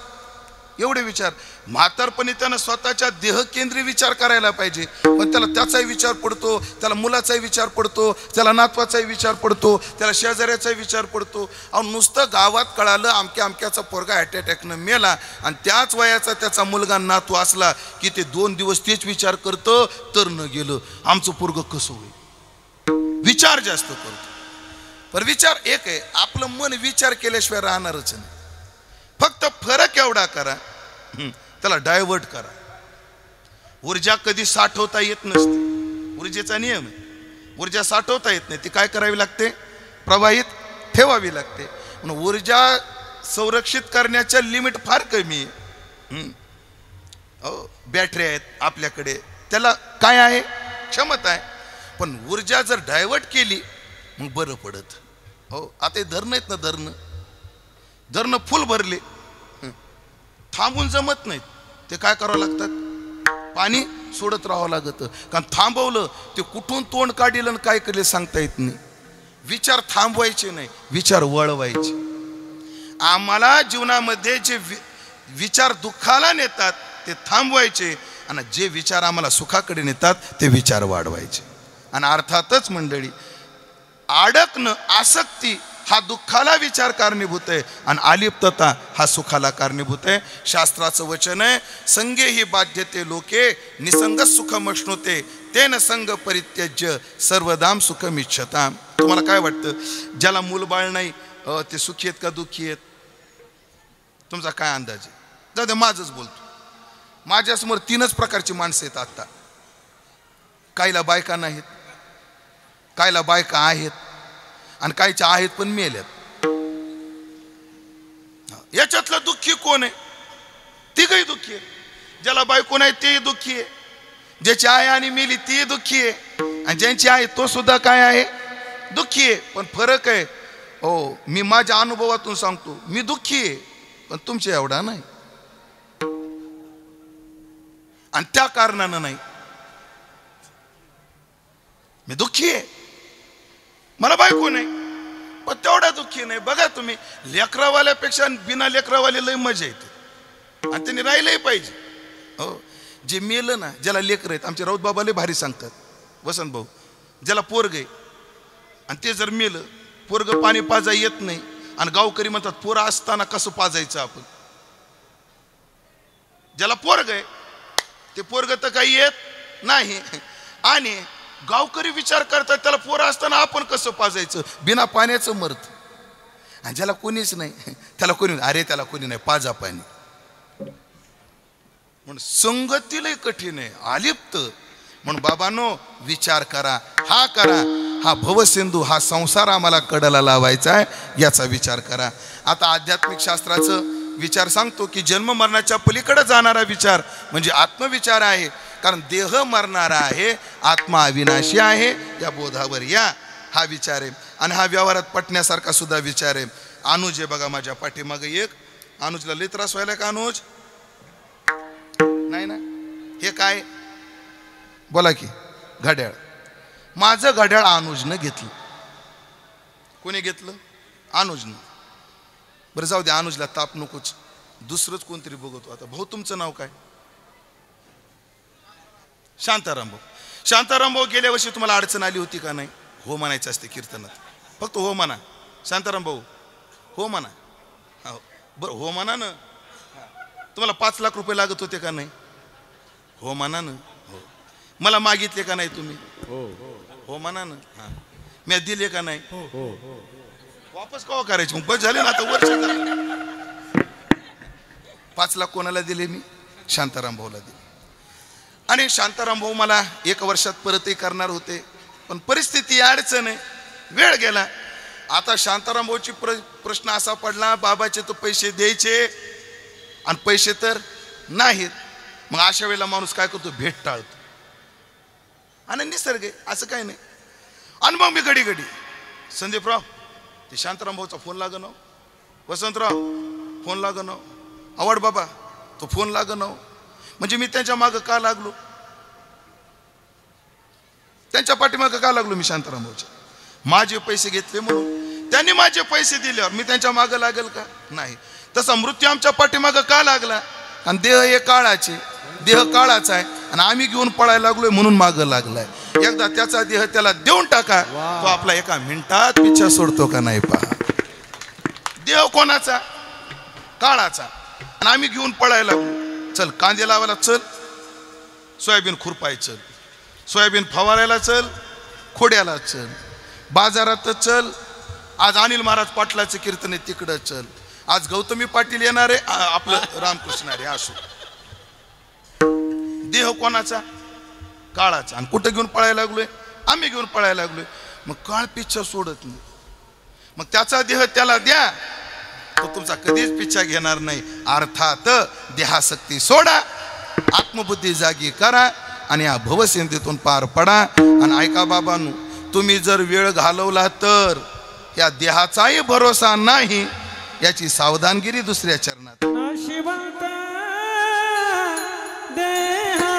S3: एवढे विचार. म्हातारपणी त्यानं स्वतःच्या देह केंद्रीय विचार करायला पाहिजे, पण त्याला त्याचाही विचार पडतो, त्याला मुलाचाही विचार पडतो, त्याला नातवाचाही विचार पडतो, त्याला शेजाऱ्याचाही विचार पडतो. अहो, नुसतं गावात कळालं अमक्याचा पोरगा हार्ट अटॅकनं मेला आणि त्याच वयाचा त्याचा मुलगा नातू असला की ते 2 दिवस तेच विचार करतं, तर न गेलं आमचं पोरगं कसं होईल. विचार जास्त करतो. पण विचार एक आहे, आपलं मन विचार केल्याशिवाय राहणारच नाही. फक्त फरक एवढा करा, त्याला डायव्हर्ट करा. ऊर्जा कधी साठवता येत नसते, ऊर्जेचा नियम आहे. ऊर्जा साठवता येत नाही, ती काय करावी लागते? प्रवाहित ठेवावी लागते. म्हणून ऊर्जा संरक्षित करण्याच्या लिमिट फार कमी आहे. बॅटरी आहेत आपल्याकडे, त्याला काय आहे? क्षमता आहे. पण ऊर्जा जर डायव्हर्ट केली मग बरं पडत. हो, आता हे धरणं आहेत ना, धरणं फुल भरले, थांबून जमत नाहीत. ते काय करावं लागतात? पाणी सोडत राहावं लागतं. कारण थांबवलं ते कुठून तोंड काढील आणि काय करेल सांगता येत नाही. विचार थांबवायचे नाही, विचार वळवायचे. आम्हाला जीवनामध्ये जे विचार दुःखाला नेतात ते थांबवायचे आणि जे विचार आम्हाला सुखाकडे नेतात ते विचार वाढवायचे. आणि अर्थातच मंडळी, अडकणं, आसक्ती हा दुःखाला विचार कारणीभूत आहे आणि अलिप्तता हा सुखाला कारणीभूत आहे. शास्त्राचं वचन आहे, संगे ही बाध्यते लोके निसंग सुखमश्नुते तेन संग परित्यज्य सर्वदाम सुखमिच्छताम. तुम्हाला काय वाटतं, ज्याला मूलबाळ नाही ते सुखी आहेत का दुःखी आहेत? तुमचा काय अंदाज आहे? जाऊ दे, माझंच बोलतो. माझ्यासमोर 3च प्रकारची माणसं आहेत आता. काहीला बायका नाहीत, काहीला बायका आहेत आणि काहीच्या आहेत पण मेल्यात. याच्यातलं दुःखी कोण आहे? तिघही दुःखी आहे. ज्याला बायको नाही ते दुःखी आहे, ज्याची आहे आणि मेली ती दुःखी आहे, आणि ज्यांची आहे तो सुद्धा काय आहे? दुःखी आहे. पण फरक आहे, हो मी माझ्या अनुभवातून सांगतो, मी दुःखी आहे पण तुमच्या एवढा नाही. आणि त्या कारणानं नाही, मी दुःखी आहे, मला बायको नाही पण तेवढा दुःखी नाही. बघा तुम्ही, लेकरावाल्यापेक्षा बिना लेकरावाले लय मजा येते आणि त्यांनी राहिलंही पाहिजे. हो, जे मेलं ना, ज्याला लेकर आहेत, आमचे राऊत बाबा लय भारी सांगतात, वसंत भाऊ, ज्याला पोरग आहे आणि ते जर मेलं, पोरग पाणी पाजा येत नाही आणि गावकरी म्हणतात पोरं असताना कसं पाजायचं आपण. ज्याला पोरग आहे ते पोरग तर काही येत नाही आणि गावकरी विचार करतात त्याला पोरं असताना आपण कसं पाजायचं, बिना पाण्याचं मरत. आणि ज्याला कोणीच नाही त्याला कोणी, अरे त्याला कोणी नाही, पाजा पाणी. म्हणून संगतीला कठीण आहे, अलिप्त. म्हणून बाबांनो, विचार करा, हा करा, हा भवसिंधू, हा संसार आम्हाला कडेला लावायचा आहे, याचा विचार करा. आता आध्यात्मिक शास्त्राचं विचार सांगतो की जन्म मरणाच्या पलीकडे जाणारा विचार म्हणजे आत्मविचार आहे. कारण देह मरणारा आहे, आत्मा अविनाशी आहे, या बोधावर या, हा विचार आहे. आणि हा व्यवहारात पटण्यासारखा सुद्धा विचार आहे. अनुज आहे बघा माझ्या पाठीमागे एक. अनुजला लय त्रास व्हायला का? अनुज नाही ना? हे काय बोला की? घड्याळ. माझं घड्याळ अनुजनं घेतलं. कोणी घेतलं? अनुजनं. बरं जाऊ दे, अनुजला ताप नकोच, दुसरंच कोणतरी बघतो. आता भाऊ तुमचं नाव काय? शांताराम भाऊ. शांताराम भाऊ, गेल्या वर्षी तुम्हाला अडचण आली होती का नाही? हो म्हणायचं असते कीर्तनात, फक्त हो म्हणा. शांताराम भाऊ हो म्हणा. हो बरं, हो म्हणा ना. तुम्हाला 5 लाख रुपये लागत होते का नाही? हो म्हणा ना. हो. मला मागितले का नाही तुम्ही? हो म्हणा ना. हां, मी दिले का नाही? वापस केव्हा करायचे? मग बस झाले ना, आता वर्ष. 5 लाख कोणाला दिले मी? शांताराम भाऊला दिले. आणि शांताराम भाऊ मला 1 वर्षात परतही करणार होते, पण परिस्थिती अडचण आहे, वेळ गेला. आता शांताराम भाऊची प्रश्न असा पडला, बाबाचे तर पैसे द्यायचे आणि पैसे तर नाहीत. मग अशा वेळेला माणूस काय करतो? भेट टाळतो. आणि निसर्ग आहे, असं काही नाही. आणि मग मी घडी घडी, संदीपराव ते शांताराम भाऊचा फोन लागन, वसंतराव फोन लागन, आवड बाबा तो फोन लागन. म्हणजे मी त्यांच्या मागं का लागलो? त्यांच्या पाठीमागं का लागलो मी? शांताराम भाऊच्या. माझे पैसे घेतले म्हणून, त्यांनी माझे पैसे दिल्यावर मी त्यांच्या मागं लागेल का? नाही. तसा मृत्यू आमच्या पाठीमागं का लागला? आणि देह हे काळाचे, देह काळाचा आहे आणि आम्ही घेऊन पळायला लागलोय म्हणून मागं लागलाय. एकदा त्याचा देह त्याला देऊन टाका, तो आपला 1 मिनिटात पिच्छा सोडतो का नाही पहा. देह कोणाचा? काळाचा. आणि आम्ही घेऊन पळायला लागलो. चल कांदे लावायला चल, सोयाबीन खुरपाय चल, सोयाबीन फवारायला चल, खोड्याला चल, बाजारात चल. आज अनिल महाराज पाटलाचं कीर्तन आहे तिकडं चल, आज गौतमी पाटील येणार आहे, आपलं रामकृष्ण आहे. असो, देह कोणाचा? काळाचा. आणि कुठं घेऊन पळायला लागलोय? आम्ही घेऊन पळायला लागलोय. मग काळ पिच्छा सोडत नाही. मग त्याचा देह त्याला द्या, तो तुमचा कधीच पिच्छा घेणार नाही. अर्थात देहासक्ती सोडा, आत्मबुद्धी जागी करा आणि या भवसिंधीतून पार पडा. आणि ऐका बाबांनो, तुम्ही जर वेळ घालवला तर या देहाचाही भरोसा नाही, याची सावधानगिरी दुसऱ्या चरणात.
S2: नाशिवंत देहा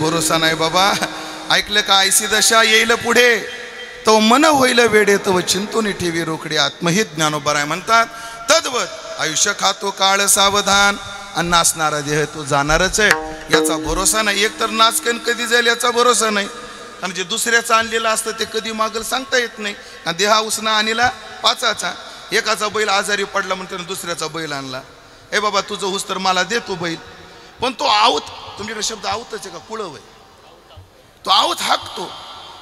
S3: भरोसा नाही बाबा. ऐकलं का? ऐसी दशा येईल पुढे तो मन होईल वेडे तव चिंतून ठेवी रोकडे. आत्महित ज्ञानोबराय म्हणतात तद्वत आयुष्य खातो काळ सावधान आणि नाचणारा देह तो जाणारच आहे, याचा भरोसा नाही. एक तर नाचकन कधी जाईल याचा भरोसा नाही, आणि जे दुसऱ्याचं आणलेलं असतं ते कधी मागल सांगता येत नाही. आणि देहा उसना आणला पाचाचा. एकाचा बैल आजारी पडला म्हणून दुसऱ्याचा बैल आणला. ए बाबा तुझं हुस तर मला दे तो बैल. पण तो आऊत, तुमच्याकडे शब्द आऊतच आहे का? कुळव आहे. तो आऊत हाकतो,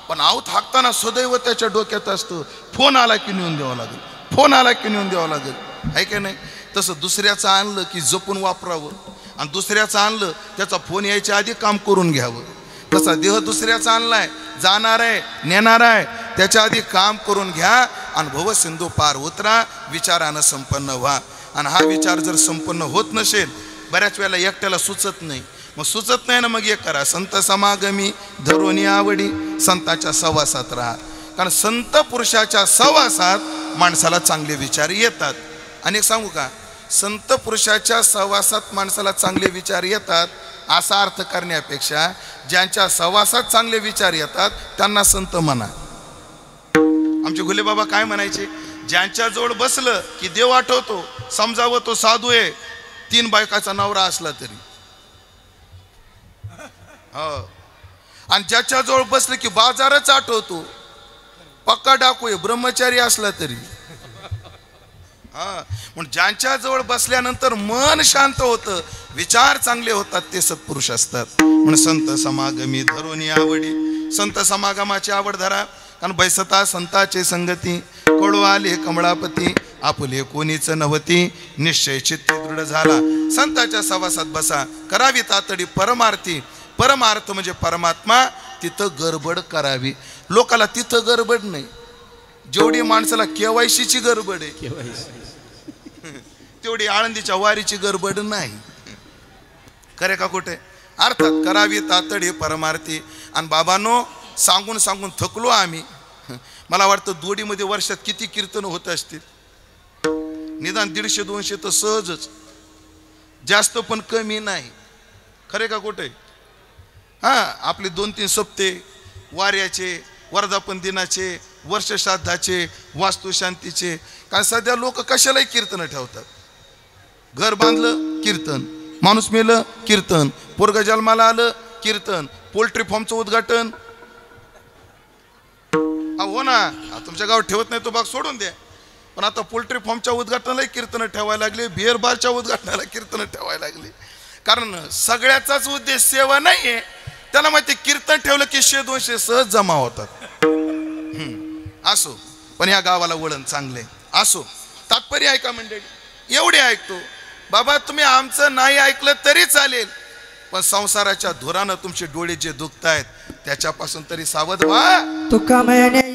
S3: पण आऊत हाकताना सदैव त्याच्या डोक्यात असतं फोन आला की नेऊन द्यावा लागेल, फोन आला की नेऊन द्यावा लागेल, आहे की नाही? तसं दुसऱ्याचं आणलं की जपून वापरावं, आणि दुसऱ्याचं आणलं त्याचा फोन यायच्या आधी काम करून घ्यावं. तसा देह दुसऱ्याचा आणलाय, जाणार आहे, नेणार आहे, त्याच्या आधी काम करून घ्या आणि भव सिंधू पार उतरा, विचारानं संपन्न व्हा. आणि हा विचार जर संपन्न होत नसेल, बऱ्याच वेळेला एकट्याला सुचत नाही, मग सुचत नाही ना, मग एक करा, संत समागमी धरोनी आवडी, संताच्या सहवासात राहा. कारण संत पुरुषाच्या सहवासात माणसाला चांगले विचार येतात. आणि एक सांगू का, संत पुरुषाच्या सहवासात माणसाला चांगले विचार येतात असा अर्थ करण्यापेक्षा ज्यांच्या सहवासात चांगले विचार येतात त्यांना संत म्हणा. आमचे घुले बाबा काय म्हणायचे, ज्यांच्या जवळ बसलं की देव आठवतो, समजावं तो साधू आहे, 3 बायकाचा नवरा असला तरी. हो, आणि ज्याच्या जवळ बसलं की बाजारच आठवतो, पक्का डाकू आहे, ब्रह्मचारी असला तरी. हा, म्हणून ज्यांच्या जवळ बसल्यानंतर मन शांत होतं, विचार चांगले होतात, ते सत्पुरुष असतात. म्हणून संत समागमी धरोनी आवडी, संत समागमाची आवड धरा. कारण बैसता संताचे संगती, कळू आले कमळापती, आपुले कोणीच नव्हती, निश्चय चित्ती दृढ झाला. संताच्या सहवासात बसा, करावी तातडी परमार्थी. परमार्थ म्हणजे परमात्मा, तिथं गडबड करावी. लोकाला तिथं गडबड नाही, जेवढी माणसाला केवायसीची गडबड आहे तेवढी आळंदीच्या वारीची गडबड नाही. खरे का कुठे? अर्थात करावी तातडी परमार्थी. आणि बाबांनो, सांगून सांगून थकलो आम्ही. मला वाटतं दोडीमध्ये वर्षात किती कीर्तन होत असतील, निदान 150-200 तर सहजच, जास्त पण कमी नाही. खरे का कुठे? हा, आपले 2-3 सप्ते वाऱ्याचे, वर्धापन दिनाचे, वर्षश्राद्धाचे, वास्तुशांतीचे. कारण सध्या लोक कशालाही कीर्तन ठेवतात. घर बांधलं कीर्तन, माणूस मेलं कीर्तन, पोरग जन्माला आलं कीर्तन, पोल्ट्री फार्मचं उद्घाटन. हो ना, तुमच्या गावात ठेवत नाही तो भाग सोडून द्या, पण आता पोल्ट्री फार्मच्या उद्घाटनालाही कीर्तन ठेवायला लागले, बिअर बारच्या उद्घाटनाला कीर्तन ठेवायला लागले. कारण सगळ्याचाच उद्देश सेवा नाहीये. त्याला माहिती कीर्तन ठेवलं की 100-200 सहज जमा होतात. असो, पण या गावाला वळण चांगले असो. तात्पर्य ऐका मंडळी, एवढे ऐकतो बाबा, तुम्ही आमचं नाही ऐकलं तरी चालेल, पण संसाराच्या धुरानं तुमचे डोळे जे दुखतायत त्याच्यापासून तरी सावध व्हा.
S4: तुका म्हणे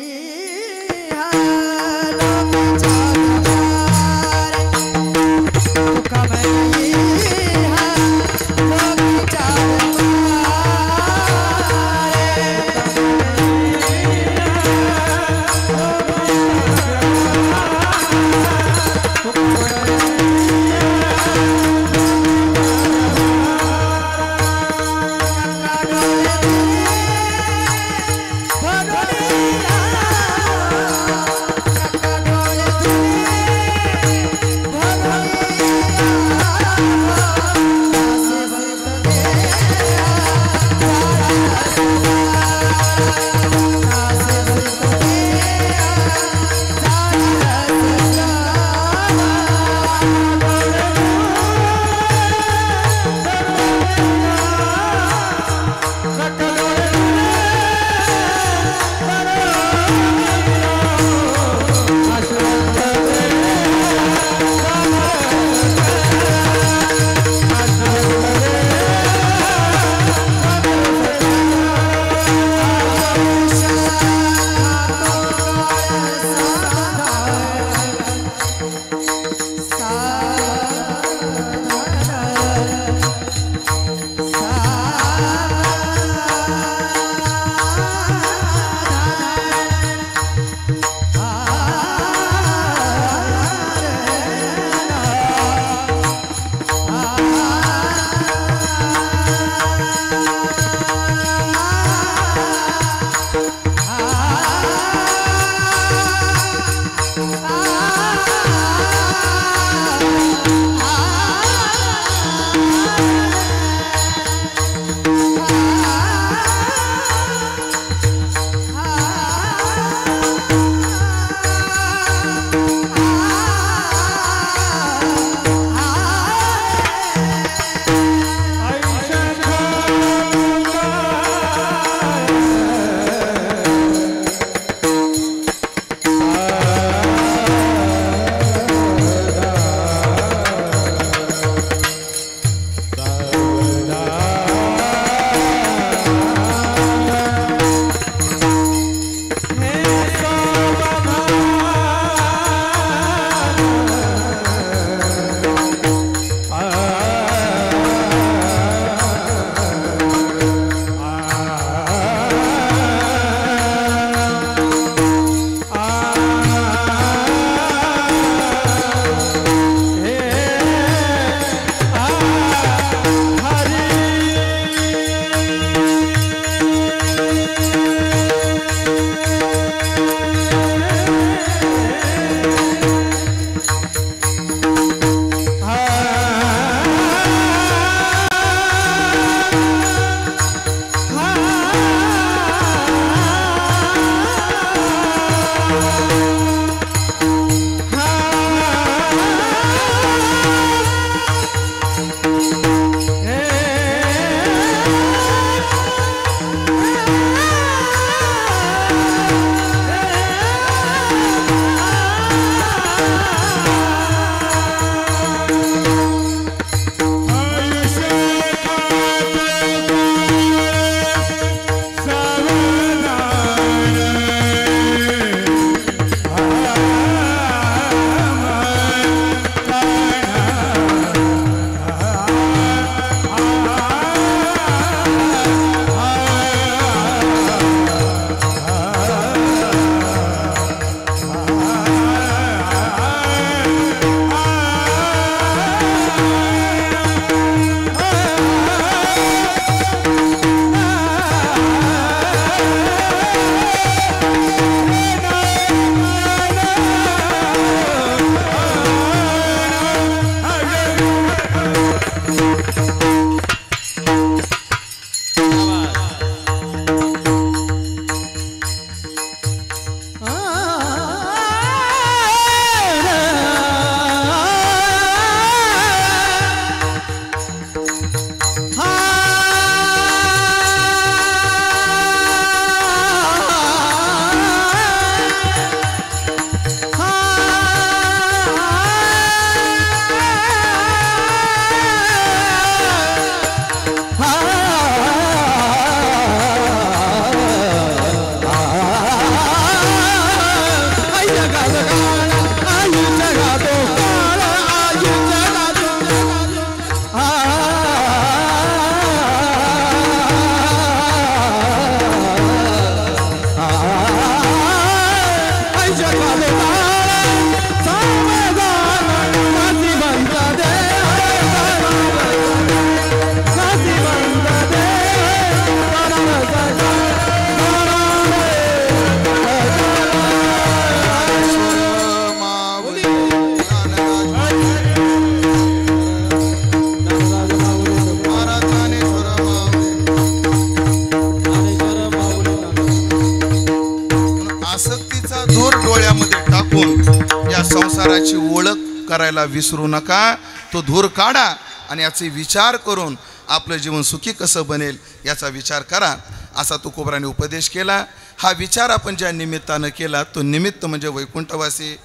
S3: आसक्तीचा धूर डोळ्यामध्ये टाकून या संसाराची ओळख करायला विसरू नका. तो धूर काढा आणि याचे विचार करून आपलं जीवन सुखी कसं बनेल याचा विचार करा, असा तुकोबाराने उपदेश केला. हा विचार आपण ज्या निमित्तानं केला तो निमित्त म्हणजे वैकुंठवासी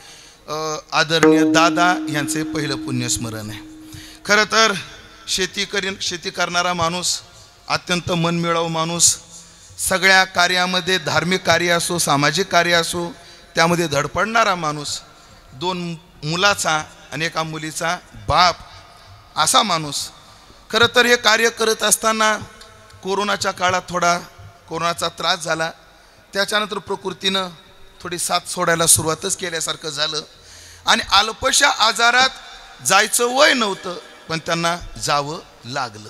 S3: आदरणीय दादा यांचे पहिलं पुण्यस्मरण आहे. खरं तर शेती करणारा माणूस, अत्यंत मनमिळाऊ माणूस, सगळ्या कार्यामध्ये धार्मिक कार्य असो सामाजिक कार्य असो त्यामध्ये धडपडणारा माणूस, 2 मुलाचा आणि 1 मुलीचा बाप असा माणूस. खरं तर हे कार्य करत असताना कोरोनाच्या काळात थोडा कोरोनाचा त्रास झाला. त्याच्यानंतर प्रकृतीनं थोडी साथ सोडायला सुरुवातच केल्यासारखं झालं आणि अल्पशा आजारात जायचं वय नव्हतं पण त्यांना जावं लागलं.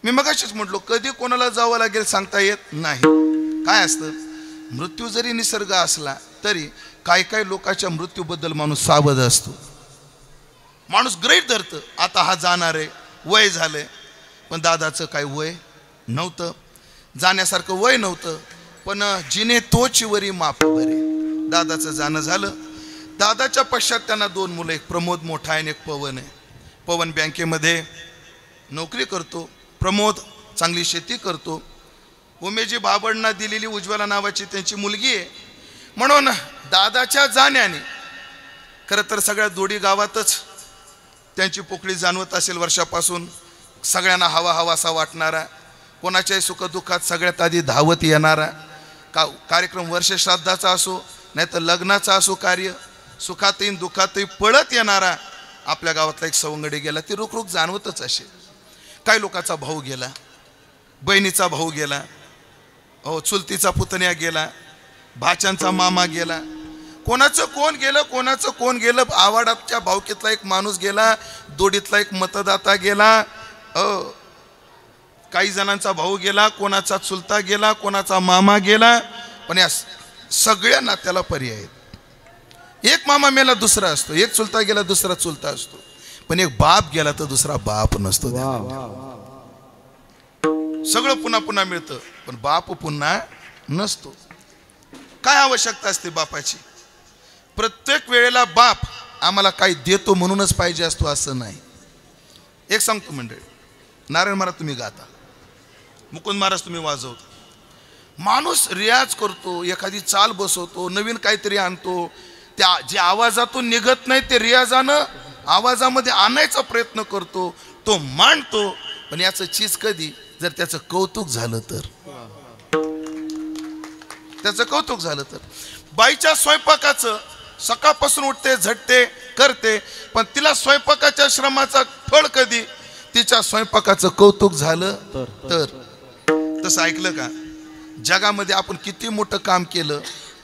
S3: मी मगाशीच म्हटलो कधी कोणाला जावं लागेल सांगता येत नाही. काय असतं, मृत्यू जरी निसर्ग असला तरी काही लोकांच्या मृत्यूबद्दल माणूस सावध असतो. माणूस गृहीत धरतं आता हा जाणार आहे, वय झालंय. पण दादाचं काय वय नव्हतं, जाण्यासारखं वय नव्हतं, पण जिने तोची वरी माप बरे. दादाचं जाणं झालं. दादाच्या पश्चात त्यांना 2 मुलं, एक प्रमोद मोठा आहे आणि एक पवन आहे. पवन बँकेमध्ये नोकरी करतो, प्रमोद चांगली शेती करतो. उमेजी बाबडना दिलेली उज्ज्वला नावाची त्यांची मुलगी आहे. म्हणून दादाच्या जाण्याने खरं तर सगळ्या दोडी गावातच त्यांची पोकळी जाणवत असेल. वर्षापासून सगळ्यांना हवासा वाटणारा, कोणाच्याही सुखदुःखात सगळ्यात आधी धावत येणारा, कार्यक्रम वर्षश्राद्धाचा असो नाही तर लग्नाचा असो, कार्य सुखातही दुःखातही पळत येणारा आपल्या गावातला एक सवंगडी गेला. ती रुख जाणवतच असेल. काही लोकांचा भाऊ गेला, बहिणीचा भाऊ गेला, चुलतीचा पुतण्या गेला, भाच्यांचा मामा गेला. कोणाचं कोण गेलं. आवाडाच्या भावकीतला एक माणूस गेला, दोडीतला एक मतदाता गेला, काही जणांचा भाऊ गेला, कोणाचा चुलता गेला, कोणाचा मामा गेला. पण या सगळ्या नात्याला पर्याय आहेत. एक मामा मेला दुसरा असतो, एक चुलता गेला दुसरा चुलता असतो, पण एक बाप गेला तर दुसरा बाप नसतो. सगळं पुन्हा मिळतं पण बाप पुन्हा नसतो. काय आवश्यकता असते बापाची? प्रत्येक वेळेला बाप आम्हाला काही देतो म्हणूनच पाहिजे असतो असं नाही. एक सांगतो मंडळी, नारायण महाराज तुम्ही गाता, मुकुंद महाराज तुम्ही वाजवता, माणूस रियाज करतो, एखादी चाल बसवतो, नवीन काहीतरी आणतो, त्या जे आवाजातून निघत नाही ते रियाजानं आवाजामध्ये आणायचा प्रयत्न करतो, तो मांडतो. पण याचं चीज कधी जर त्याचं कौतुक झालं तर, बाईच्या स्वयंपाकाचं सकाळपासून उठते, झटते, करते, पण तिला स्वयंपाकाच्या श्रमाचा फळ कधी तिच्या स्वयंपाकाचं कौतुक झालं तर. तसं ऐकलं का? जगामध्ये आपण किती मोठं काम केलं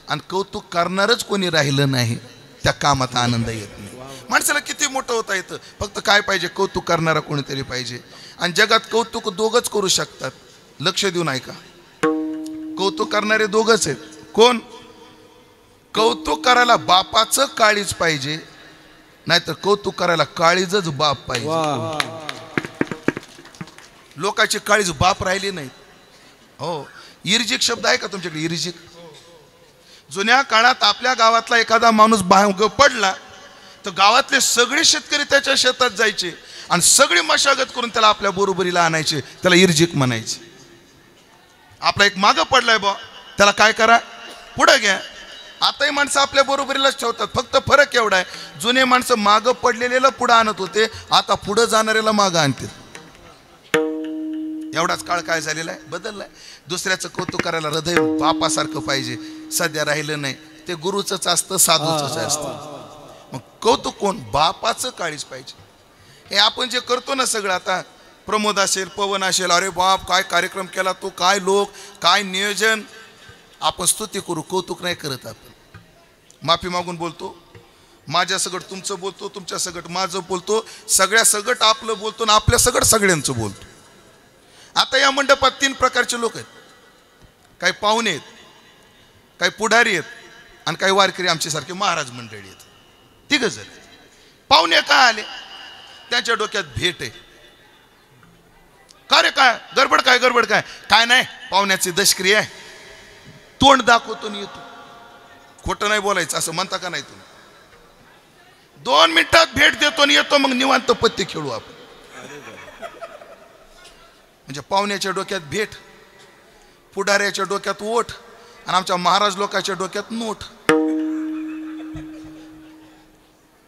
S3: आणि कौतुक करणारच कोणी राहिलं नाही, त्या कामात आनंद येत नाही. माणसाला किती मोठं होता येतं, फक्त काय पाहिजे, कौतुक करणारा कोणीतरी पाहिजे. आणि जगात कौतुक दोघंच करू शकतात. लक्ष देऊन ऐका, कौतुक करणारे दोघंच आहेत. कोण? कौतुक करायला बापाचं काळीज पाहिजे, नाहीतर कौतुक करायला काळीजच बाप पाहिजे. लोकांची काळीज बाप राहिली नाही. हो, इर्जिक शब्द आहे का तुमच्याकडे? इर्जिक. जुन्या काळात आपल्या गावातला एखादा माणूस बाहेर पडला तर गावातले सगळे शेतकरी त्याच्या शेतात जायचे आणि सगळी मशागत करून त्याला आपल्या बरोबरीला आणायचे. त्याला इर्जिक म्हणायचे. आपला एक मागं पडलाय बा, त्याला काय करा, पुढं घ्या. आताही माणसं आपल्या बरोबरीलाच ठेवतात, फक्त फरक एवढा आहे, जुने माणसं मागं पडलेल्याला पुढं आणत होते, आता पुढं जाणाऱ्याला मागं आणतील. एवढाच काळ काय झालेला आहे, बदललाय. दुसऱ्याचं कौतुक करायला हृदय बापासारखं पाहिजे, सध्या राहिलं नाही. ते गुरुचंच असतं, साधूचंच असतं. मग कौतुक कोण? बापाचं काळीच पाहिजे. हे आपण जे करतो ना सगळं, आता प्रमोद असेल, पवन असेल, अरे बाप काय कार्यक्रम केला तो, काय लोक, काय नियोजन, आपण स्तुती करू, कौतुक नाही करत. आपण माफी मागून बोलतो, माझ्या सगळं तुमचं बोलतो, तुमच्या सगळं माझं बोलतो, सगळ्या सगळं आपलं बोलतो आणि आपल्या सगळ्यांचं बोलतो. आता या मंडपात 3 प्रकारचे लोक आहेत. काही पाहुणे आहेत, काही पुढारी आहेत आणि काही वारकरी आमच्यासारखे महाराज मंडळी आहेत. 3 जण. पाहुणे काय आले, त्यांच्या डोक्यात भेट आहे. का रे, काय गडबड, काय नाही, पाहुण्याची दशक्रिया आहे, तोंड दाखवतो आणि येतो. खोटं नाही बोलायचं असं म्हणता का नाही तुम्ही? 2 मिनिटात भेट देतो आणि येतो, मग निवांत पत्ते खेळू आपण. म्हणजे पाहुण्याच्या डोक्यात भेट, पुढाऱ्याच्या डोक्यात ओठ आणि आमच्या महाराज लोकांच्या डोक्यात नोट.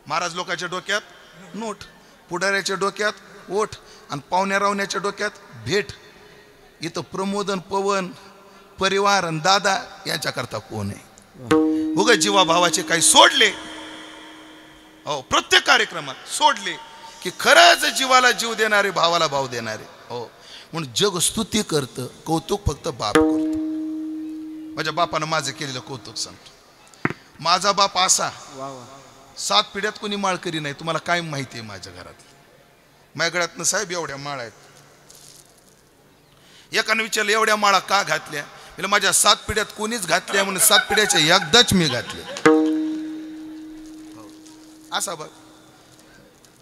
S3: महाराज लोकांच्या डोक्यात नोट, पुढाऱ्याच्या डोक्यात ओठ आणि पाहुण्या रावण्याच्या डोक्यात भेट. इथं प्रमोदन, पवन, परिवार आणि दादा यांच्याकरता कोण आहे? उगा जीवा भावाचे काही सोडले, हो प्रत्येक कार्यक्रमात सोडले की खरंच जीवाला जीव देणारे, भावाला भाव देणारे. हो म्हणून जग स्तुती करतं, कौतुक फक्त बाप करतो. माझ्या बापानं माझं केलेलं कौतुक सांगतो. माझा बाप असा, 7 पिढ्यात कोणी माळकरी नाही. तुम्हाला काय माहिती आहे माझ्या घरात? माझ्या घरातनं साहेब एवढ्या माळा आहेत. एकानं विचारलं एवढ्या माळा का घातल्या? म्हणजे माझ्या 7 पिढ्यात कोणीच घातल्या म्हणून 7 पिढ्याच्या एकदाच मी घातले. असा बघ,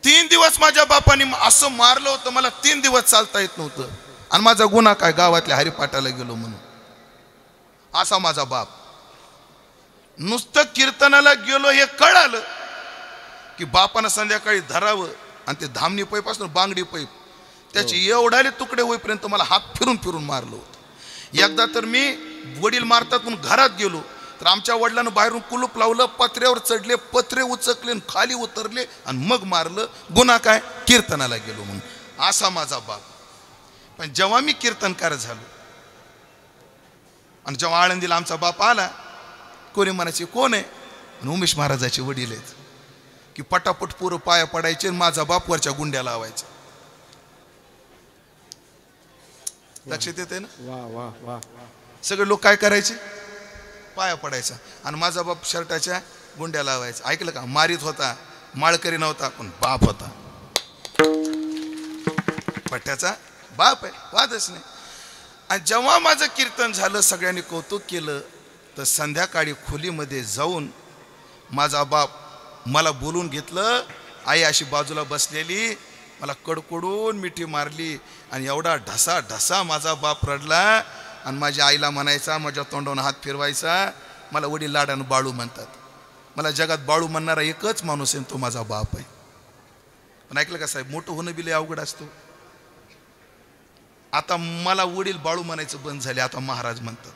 S3: 3 दिवस माझ्या बापाने असं मारलं होतं, मला 3 दिवस चालता येत नव्हतं. आणि माझा गुन्हा काय? गावातल्या हरिपाठाला गेलो म्हणून. असा माझा बाप. नुसतं कीर्तनाला गेलो हे कळालं की बापानं संध्याकाळी धरावं आणि ते धामणी पैप असतो बांगडी पैप, त्याचे एवढाले तुकडे होईपर्यंत मला हात फिरून फिरून मारलं होतं. एकदा तर मी वडील मारतात म्हणून घरात गेलो तर आमच्या वडिलांना बाहेरून कुलूप लावलं, पत्र्यावर चढले, पत्रे उचकले, खाली उतरले आणि मग मारलं. गुन्हा काय? कीर्तनाला गेलो म्हणून. असा माझा बाप. पण जेव्हा मी कीर्तनकार झालो आणि जेव्हा आळंदीला आमचा बाप आला, कोणी म्हणायचे कोण आहे? उमेश महाराजाचे वडील आहेत की पटापट पोरं पाया पडायचे, माझा बाप वरच्या गुंड्या लावायचा. लक्षात येते ना? सगळे लोक काय करायचे? पाया पडायचा आणि माझा बाप शर्टाच्या गुंड्या लावायचा. ऐकलं का? मारीत होता, माळकरी नव्हता, पण बाप होता. पट्ट्याचा बाप आहे, वादच नाही. आणि जेव्हा माझं कीर्तन झालं, सगळ्यांनी कौतुक केलं, तर संध्याकाळी खोलीमध्ये जाऊन माझा बाप मला बोलून घेतलं. आई अशी बाजूला बसलेली, मला कडकडून मिठी मारली आणि एवढा ढसा ढसा माझा बाप रडला. आणि माझ्या आईला म्हणायचा, माझ्या तोंडावरून हात फिरवायचा. मला वडील लाडानं बाळू म्हणतात. मला जगात बाळू म्हणणारा एकच माणूस आहे, तो माझा बाप आहे. पण ऐकलं का साहेब, मोठं होणं बी लय अवघड असतो. आता मला वडील बाळू म्हणायचं बंद झाले, आता महाराज म्हणतात.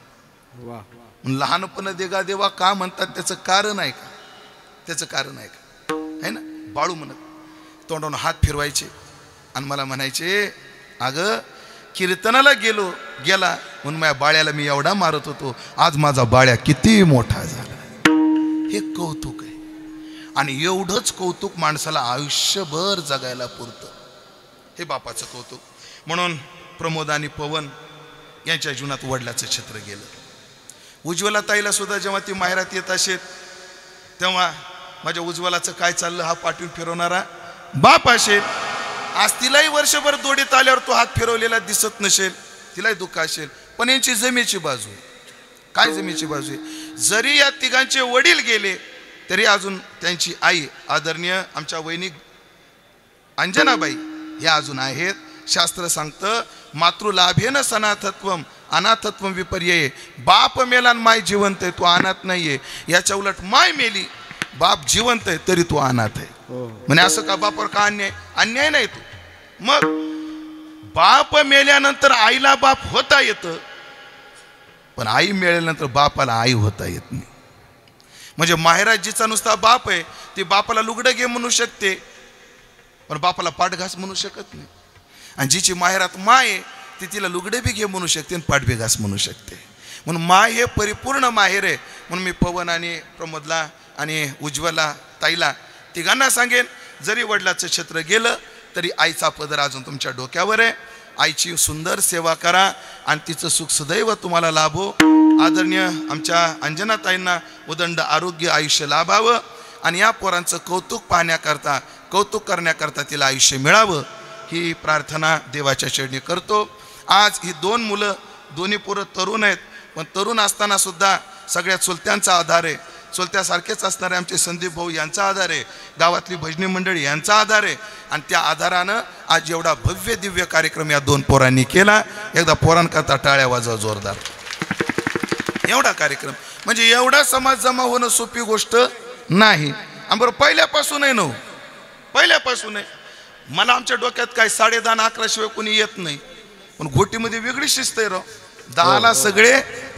S3: लहानपण देगा देवा का म्हणतात? त्याचं कारण आहे का? त्याचं कारण आहे का? आहे ना? बाळू म्हणत तोंडावरून हात फिरवायचे आणि मला म्हणायचे, अगं कीर्तनाला गेला म्हणून माझ्या बाळ्याला मी एवढा मारत होतो, आज माझा बाळ्या किती मोठा झाला. हे कौतुक आहे. आणि एवढंच कौतुक माणसाला आयुष्यभर जगायला पुरतं. हे बापाचं कौतुक. म्हणून प्रमोद आणि पवन यांच्या जीवनात वडिलाचं छत्र गेलं. उज्ज्वला ताईला सुद्धा जेव्हा ती माहेरात येत असेल तेव्हा माझ्या उज्ज्वलाचं काय चाललं हा पाठवून फिरवणारा बाप असेल. आज तिलाही वर्षभर दोडीत आल्यावर तो हात फिरवलेला दिसत नसेल, तिलाही दुःख असेल. पण यांची जमेची बाजू आहे. काय जमेची बाजू आहे? जरी या तिघांचे वडील गेले तरी अजून त्यांची आई आदरणीय आमच्या वैनिक अंजनाबाई ह्या अजून आहेत. शास्त्र सांगतं, मातृलाभेन सनाथत्वम अनाथत्वम विपर्यय. बाप मेला माय जिवंत आहे, तो अनाथ नाहीये. याच्या उलट माय मेली, बाप जिवंत आहे तरी तो अनाथ आहे. म्हणे असं का? बापावर का अन्याय? अन्याय नाही तो. मग बाप मेल्यानंतर आईला बाप होता येतं, पण आई मिळाल्यानंतर बापाला आई होता येत नाही. म्हणजे माहेरात जिचा नुसता बाप आहे ती बापाला लुगडं घे म्हणू शकते, पण बापाला पाठघास म्हणू शकत नाही. आणि जिची माहेरात माय आहे ती तिला लुगडे बी घे म्हणू शकते आणि पाठबी घास म्हणू शकते. म्हणून माय हे परिपूर्ण माहेर आहे. म्हणून मी पवन आणि प्रमोदला आणि उज्ज्वला ताईला तिघांना सांगेन, जरी वडिलाचं छत्र गेलं तरी आईचा पदर अजून तुमच्या डोक्यावर आहे. आईची सुंदर सेवा करा आणि तिचं सुख सदैव तुम्हाला लाभो. आदरणीय आमच्या अंजनाताईंना उदंड आरोग्य आयुष्य लाभावं आणि या पोरांचं कौतुक करण्याकरता तिला आयुष्य मिळावं ही प्रार्थना देवाच्या चरणी करतो. आज ही 2 मुलं, दोन्ही पोरं तरुण आहेत, पण तरुण असताना सुद्धा सगळ्या चुलत्यांचा आधार आहे. चुलत्यासारखेच असणारे आमचे संदीप भाऊ यांचा आधार आहे, गावातली भजनी मंडळी यांचा आधार आहे. आणि त्या आधारानं आज एवढा भव्य दिव्य कार्यक्रम या 2 पोरांनी केला. एकदा पोरांकरता टाळ्या वाजवा जोरदार. एवढा कार्यक्रम म्हणजे एवढा समाज जमा होणं सोपी गोष्ट नाही. आणि बरं पहिल्यापासूनही नव्ह, पहिल्यापासून मला आमच्या डोक्यात काय 10:30-11 शिवाय कोणी येत नाही, पण घोटीमध्ये वेगळी शिस्त आहे राव. 10ला सगळे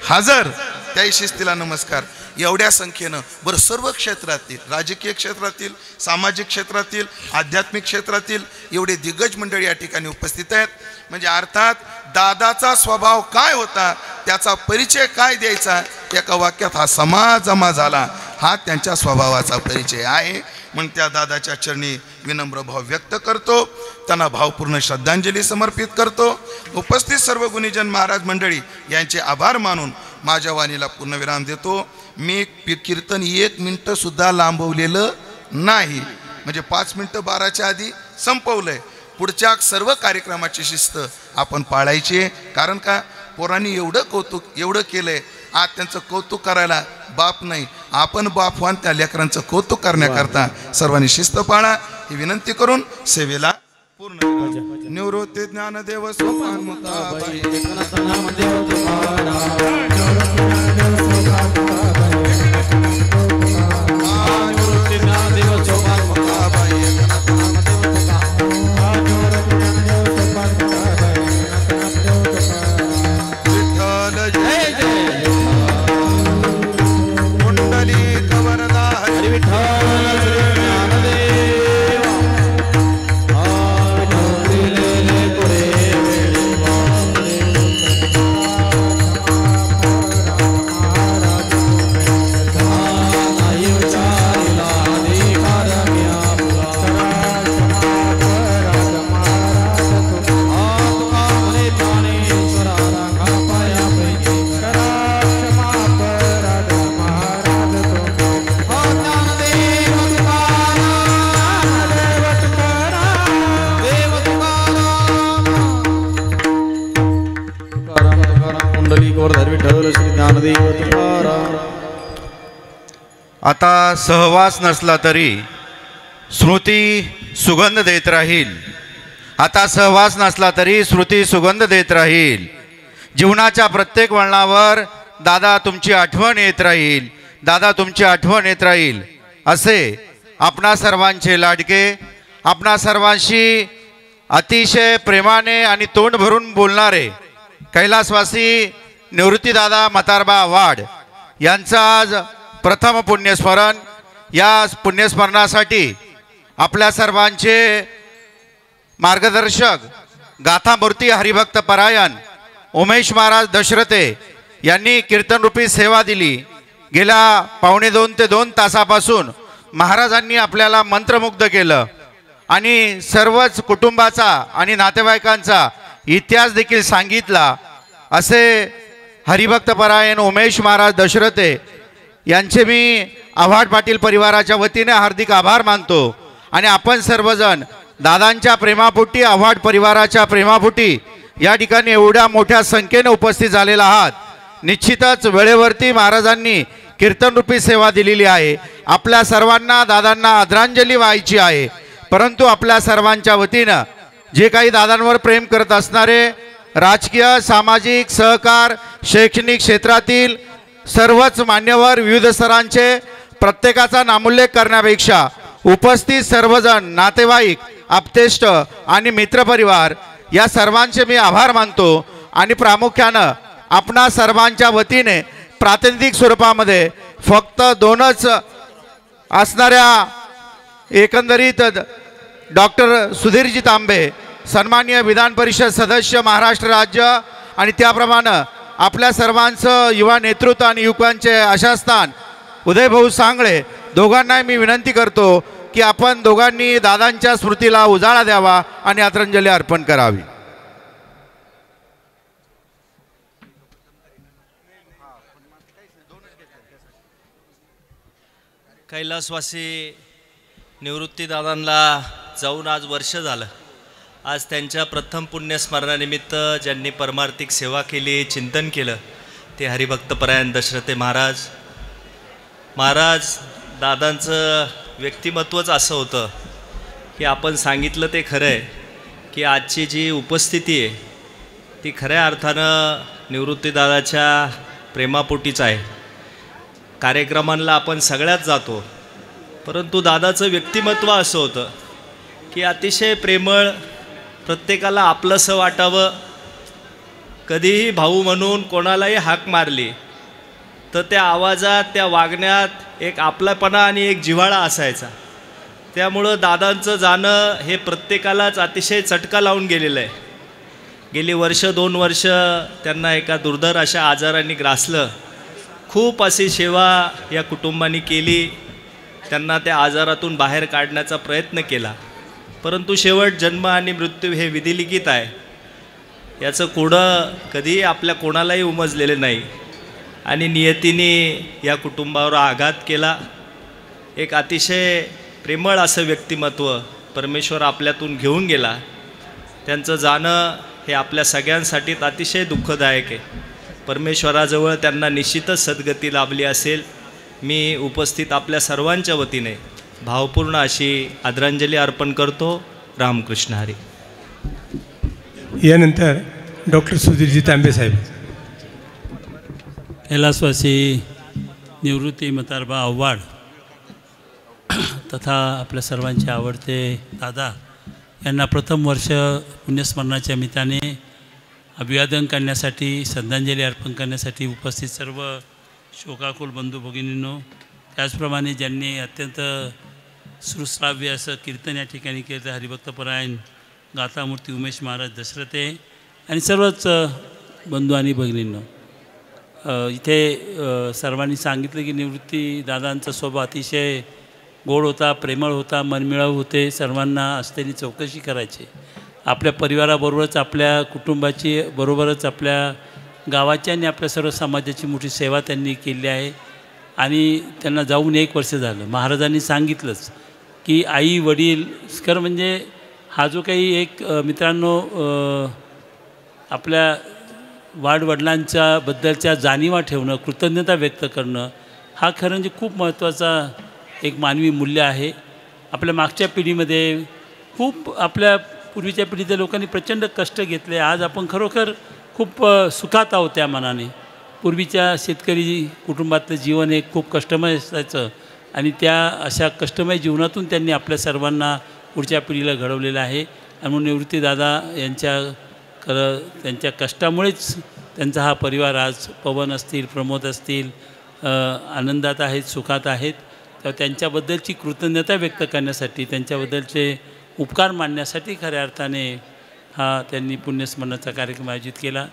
S3: हजर, त्याही शिस्तीला नमस्कार. एवढ्या संख्येनं बरं सर्व क्षेत्रातील, राजकीय क्षेत्रातील, सामाजिक क्षेत्रातील, आध्यात्मिक क्षेत्रातील एवढे दिग्गज मंडळी या ठिकाणी उपस्थित आहेत. म्हणजे अर्थात दादाचा स्वभाव काय होता, त्याचा परिचय काय द्यायचा, एका वाक्यात हा समाज जमा झाला, हा त्यांच्या स्वभावाचा परिचय आहे. म्हणून त्या दादाच्या चरणी विनम्र भाव व्यक्त करतो, त्यांना भावपूर्ण श्रद्धांजली समर्पित करतो. उपस्थित सर्व गुणीजन महाराज मंडळी यांचे आभार मानून माझ्या वाणीला पूर्णविराम देतो. मी कीर्तन 1 मिनिट सुद्धा लांबवलेलं नाही, म्हणजे 5 मिनिटं 12च्या आधी संपवलंय. पुढच्या सर्व कार्यक्रमाची शिस्त आपण पाळायची. कारण का, पोरांनी एवढं कौतुक एवढं केलंय, आज त्यांचं कौतुक करायला बाप नाही, आपण बाप व्हान त्या लेकरांचं कौतुक करण्याकरता सर्वांनी शिस्त पाळा ही विनंती करून सेवेला पूर्ण. निवृत्ती ज्ञानदेव सोपान मुक्ताबाई
S4: आता सहवास नसला तरी स्मृती सुगंध देत राहील. आता सहवास नसला तरी स्मृती सुगंध देत राहील. जीवनाच्या प्रत्येक वळणावर दादा तुमची आठवण येत राहील, दादा तुमची आठवण येत राहील. असे आपणा सर्वांचे लाडके, आपणा सर्वांशी अतिशय प्रेमाने आणि तोंड भरून बोलणारे कैलासवासी निवृत्तीदादा म्हातारबा आव्हाड यांचा आज प्रथम पुण्यस्मरण. या पुण्यस्मरणासाठी आपल्या सर्वांचे मार्गदर्शक गाथामूर्ती हरिभक्त परायण उमेश महाराज दशरथे यांनी कीर्तनरूपी सेवा दिली. गेल्या 1.25 ते 2 तासापासून महाराजांनी आपल्याला मंत्रमुग्ध केलं आणि सर्वच कुटुंबाचा आणि नातेवाईकांचा इतिहास देखील सांगितला. असे हरिभक्त परायण उमेश महाराज दशरथे यांचे मी आव्हाड पाटील परिवाराच्या वतीने हार्दिक आभार मानतो. आणि आपण सर्वजण दादांच्या प्रेमापोटी, आव्हाड परिवाराच्या प्रेमापोटी या ठिकाणी एवढ्या मोठ्या संख्येने उपस्थित झालेला आहात. निश्चितच वेळेवरती महाराजांनी कीर्तनरूपी सेवा दिलेली आहे. आपल्या सर्वांना दादांना आदरांजली व्हायची आहे. परंतु आपल्या सर्वांच्या वतीनं जे काही दादांवर प्रेम करत असणारे राजकीय, सामाजिक, सहकार, शैक्षणिक क्षेत्रातील सर्वच मान्यवर विविध स्तरांचे प्रत्येकाचा नामोल्लेख करण्यापेक्षा उपस्थित सर्वजण, नातेवाईक, आप्तेष्ट आणि मित्रपरिवार या सर्वांचे मी आभार मानतो. आणि प्रामुख्यानं आपणा सर्वांच्या वतीने प्रातिनिधिक स्वरूपामध्ये फक्त 2च असणाऱ्या एकंदरीत डॉक्टर सुधीरजी तांबे सन्माननीय विधान परिषद सदस्य महाराष्ट्र राज्य आणि त्याप्रमाणे आपल्या सर्वांचं युवा नेतृत्व आणि युवकांचे आशास्थान उदयभाऊ सांगळे दोघांनाही मी विनंती करतो की आपण दोघांनी दादांच्या स्मृतीला उजाळा द्यावा आणि आदरांजली अर्पण करावी.
S5: कैलासवासी निवृत्तीदादांना जाऊन आज वर्ष झालं. आज त्यांच्या प्रथम पुण्यस्मरणानिमित्त ज्यांनी परमार्थिक सेवा केली, चिंतन केलं, ते हरिभक्त परायण दशरथे महाराज दादांचं व्यक्तिमत्वच असं होतं की आपण सांगितलं ते खरं आहे की आजची जी उपस्थिती आहे ती खऱ्या अर्थानं निवृत्तीदादाच्या प्रेमापोटीच आहे. कार्यक्रमांना आपण सगळ्यात जातो, परंतु दादाचं व्यक्तिमत्व असं होतं की अतिशय प्रेमळ, प्रत्येकाला आपलंसं वाटावं. कधीही भाऊ म्हणून कोणालाही हाक मारली तर त्या आवाजात, त्या वागण्यात एक आपलापणा आणि एक जिव्हाळा असायचा. त्यामुळं दादांचं जाणं हे प्रत्येकालाच अतिशय चटका लावून गेलेलं आहे. गेली 2 वर्ष त्यांना एका दुर्धर अशा आजाराने ग्रासलं. खूप अशी सेवा या कुटुंबाने केली, त्यांना त्या आजारातून बाहेर काढण्याचा प्रयत्न केला, परंतु शेवट जन्म आणि मृत्यू हे विधिलिखित आहे. याचं कोडं कधीही आपल्या कोणालाही उमजलेलं नाही आणि नियतीने या कुटुंबावर आघात केला. एक अतिशय प्रेमळ असं व्यक्तिमत्व परमेश्वर आपल्यातून घेऊन गेला. त्यांचं जाणं हे आपल्या सगळ्यांसाठी अतिशय दुःखदायक आहे. परमेश्वराजवळ त्यांना निश्चितच सद्गती लाभली असेल. मी उपस्थित आपल्या सर्वांच्या वतीने भावपूर्ण अशी आदरांजली अर्पण करतो. रामकृष्ण हरी.
S2: यानंतर डॉक्टर सुधीरजी तांबे साहेब.
S6: कैलासवासी निवृत्ती म्हातारबा आव्हाड तथा आपल्या सर्वांचे आवडते दादा यांना प्रथम वर्ष पुण्यस्मरणाच्या निमित्ताने अभिवादन करण्यासाठी, श्रद्धांजली अर्पण करण्यासाठी उपस्थित सर्व शोकाकुल बंधू भगिनींनो, त्याचप्रमाणे ज्यांनी अत्यंत सुश्राव्य असं कीर्तन या ठिकाणी केलं, हरिभक्तपरायण गाथामूर्ती उमेश महाराज दशरथे आणि सर्वच बंधू आणि भगिनींनो, इथे सर्वांनी सांगितलं की निवृत्ती दादांचा स्वभाव अतिशय गोड होता, प्रेमळ होता, मनमिळावू होते. सर्वांना असतेनी चौकशी करायची. आपल्या परिवाराबरोबरच, आपल्या कुटुंबाची बरोबरच आपल्या गावाची आणि आपल्या सर्व समाजाची मोठी सेवा त्यांनी केली आहे. आणि त्यांना जाऊन 1 वर्ष झालं. महाराजांनी सांगितलंच की आई वडील खरं म्हणजे हा जो काही एक मित्रांनो आपल्या वाडवडिलांच्या बद्दलच्या जाणीवा ठेवणं, कृतज्ञता व्यक्त करणं, हा खरं म्हणजे खूप महत्त्वाचा एक मानवी मूल्य आहे. आपल्या मागच्या पिढीमध्ये खूप, आपल्या पूर्वीच्या पिढीच्या लोकांनी प्रचंड कष्ट घेतले. आज आपण खरोखर खूप सुखात आहोत त्या मानाने. पूर्वीच्या शेतकरी कुटुंबातलं जीवन हे खूप कष्टमय असायचं आणि त्या अशा कष्टमय जीवनातून त्यांनी आपल्या सर्वांना पुढच्या पिढीला घडवलेलं आहे. आणि म्हणून निवृत्तीदादा यांच्या खरं त्यांच्या कष्टामुळेच त्यांचा हा परिवार आज पवन असतील, प्रमोद असतील, आनंदात आहेत, सुखात आहेत. तर त्यांच्याबद्दलची कृतज्ञता व्यक्त करण्यासाठी, त्यांच्याबद्दलचे उपकार मानण्यासाठी खऱ्या अर्थाने हा त्यांनी पुण्यस्मरणाचा कार्यक्रम आयोजित केला.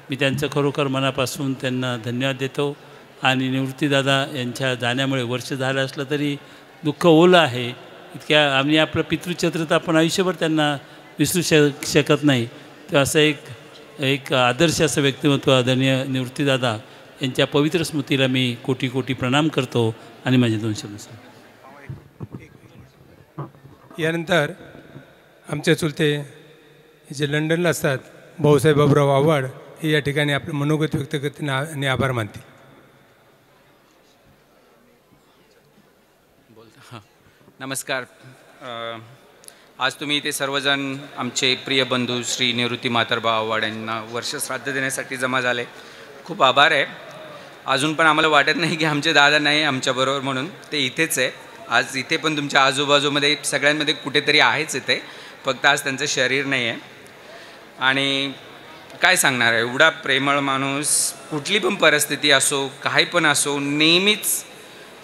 S6: मी त्यांचं खरोखर मनापासून त्यांना धन्यवाद देतो. आणि निवृत्तीदादा यांच्या जाण्यामुळे वर्ष झालं असलं तरी दुःख ओलं आहे. इतक्या आम्ही आपलं पितृचरित्र तर आपण आयुष्यभर त्यांना विसरू शकत नाही. तर असं एक आदर्श असं व्यक्तिमत्व आदरणीय निवृत्तीदादा यांच्या पवित्र स्मृतीला मी कोटी कोटी प्रणाम करतो आणि माझे 2 शब्द सांगतो.
S2: यानंतर आमचे चुलते जे लंडनला असतात भाऊसाहेब बाबूराव आव्हाड हे या ठिकाणी आपलं मनोगत व्यक्त करतील आणि आभार मानतील.
S7: नमस्कार. आज तुम्ही इथे सर्वजण आमचे प्रिय बंधू श्री निवृत्ती म्हातारबा आव्हाड यांना वर्षश्राद्ध देण्यासाठी जमा झाले. खूप आभार आहे. अजून पण आम्हाला वाटत नाही की आमचे दादा नाही आमच्याबरोबर म्हणून. ते इथेच आहे. आज इथे पण तुमच्या आजूबाजूमध्ये सगळ्यांमध्ये कुठेतरी आहेच इथे, फक्त आज त्यांचं शरीर नाही आहे. आणि काय सांगणार आहे, एवढा प्रेमळ माणूस, कुठली पण परिस्थिती असो, काही पण असो, नेहमीच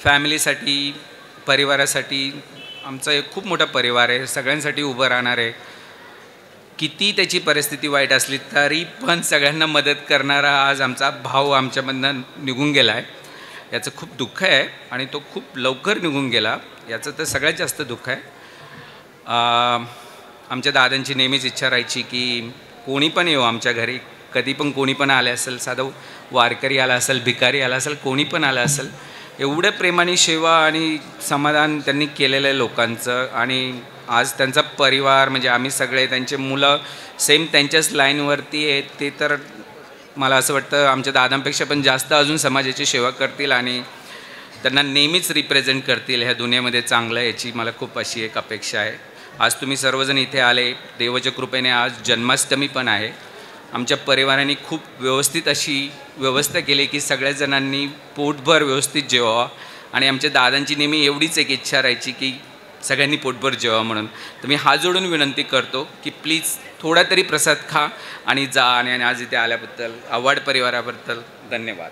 S7: फॅमिलीसाठी, परिवारासाठी, आमचा एक खूप मोठा परिवार आहे, सगळ्यांसाठी उभं राहणार आहे. किती त्याची परिस्थिती वाईट असली तरी पण सगळ्यांना मदत करणारा आज आमचा भाऊ आमच्यामधनं निघून गेला आहे. याचं खूप दुःख आहे आणि तो खूप लवकर निघून गेला, याचं तर सगळ्यात जास्त दुःख आहे. आमच्या दादांची नेहमीच इच्छा राहायची की कोणी पण येऊ आमच्या घरी, कधी पण कोणी पण आले असेल, साधं वारकरी आला असेल, भिकारी आला असेल, कोणी पण आलं असेल, एवढ्या प्रेमाने सेवा आणि समाधान त्यांनी केलेलं आहे लोकांचं. आणि आज त्यांचा परिवार म्हणजे आम्ही सगळे, त्यांचे मुलं सेम त्यांच्याच लाईनवरती आहेत. ते तर मला असं वाटतं आमच्या दादांपेक्षा पण जास्त अजून समाजाची सेवा करतील आणि त्यांना नेहमीच रिप्रेझेंट करतील ह्या दुनियेमध्ये चांगलं, याची मला खूप अशी एक अपेक्षा आहे. आज तुम्ही सर्वजण इथे आले, देवाच्या कृपेने आज जन्माष्टमी पण आहे आमच्या परिवाराने खूप व्यवस्थित अशी व्यवस्था केली की सगळ्या जणांनी पोटभर व्यवस्थित जेवावं. आणि आमच्या दादांची नेहमी एवढीच एक इच्छा राहायची की सगळ्यांनी पोटभर जेवा म्हणून. तर मी हात जोडून विनंती करतो की प्लीज थोडा तरी प्रसाद खा आणि जा. आणि आज इथे आल्याबद्दल आव्हाड परिवाराबद्दल धन्यवाद.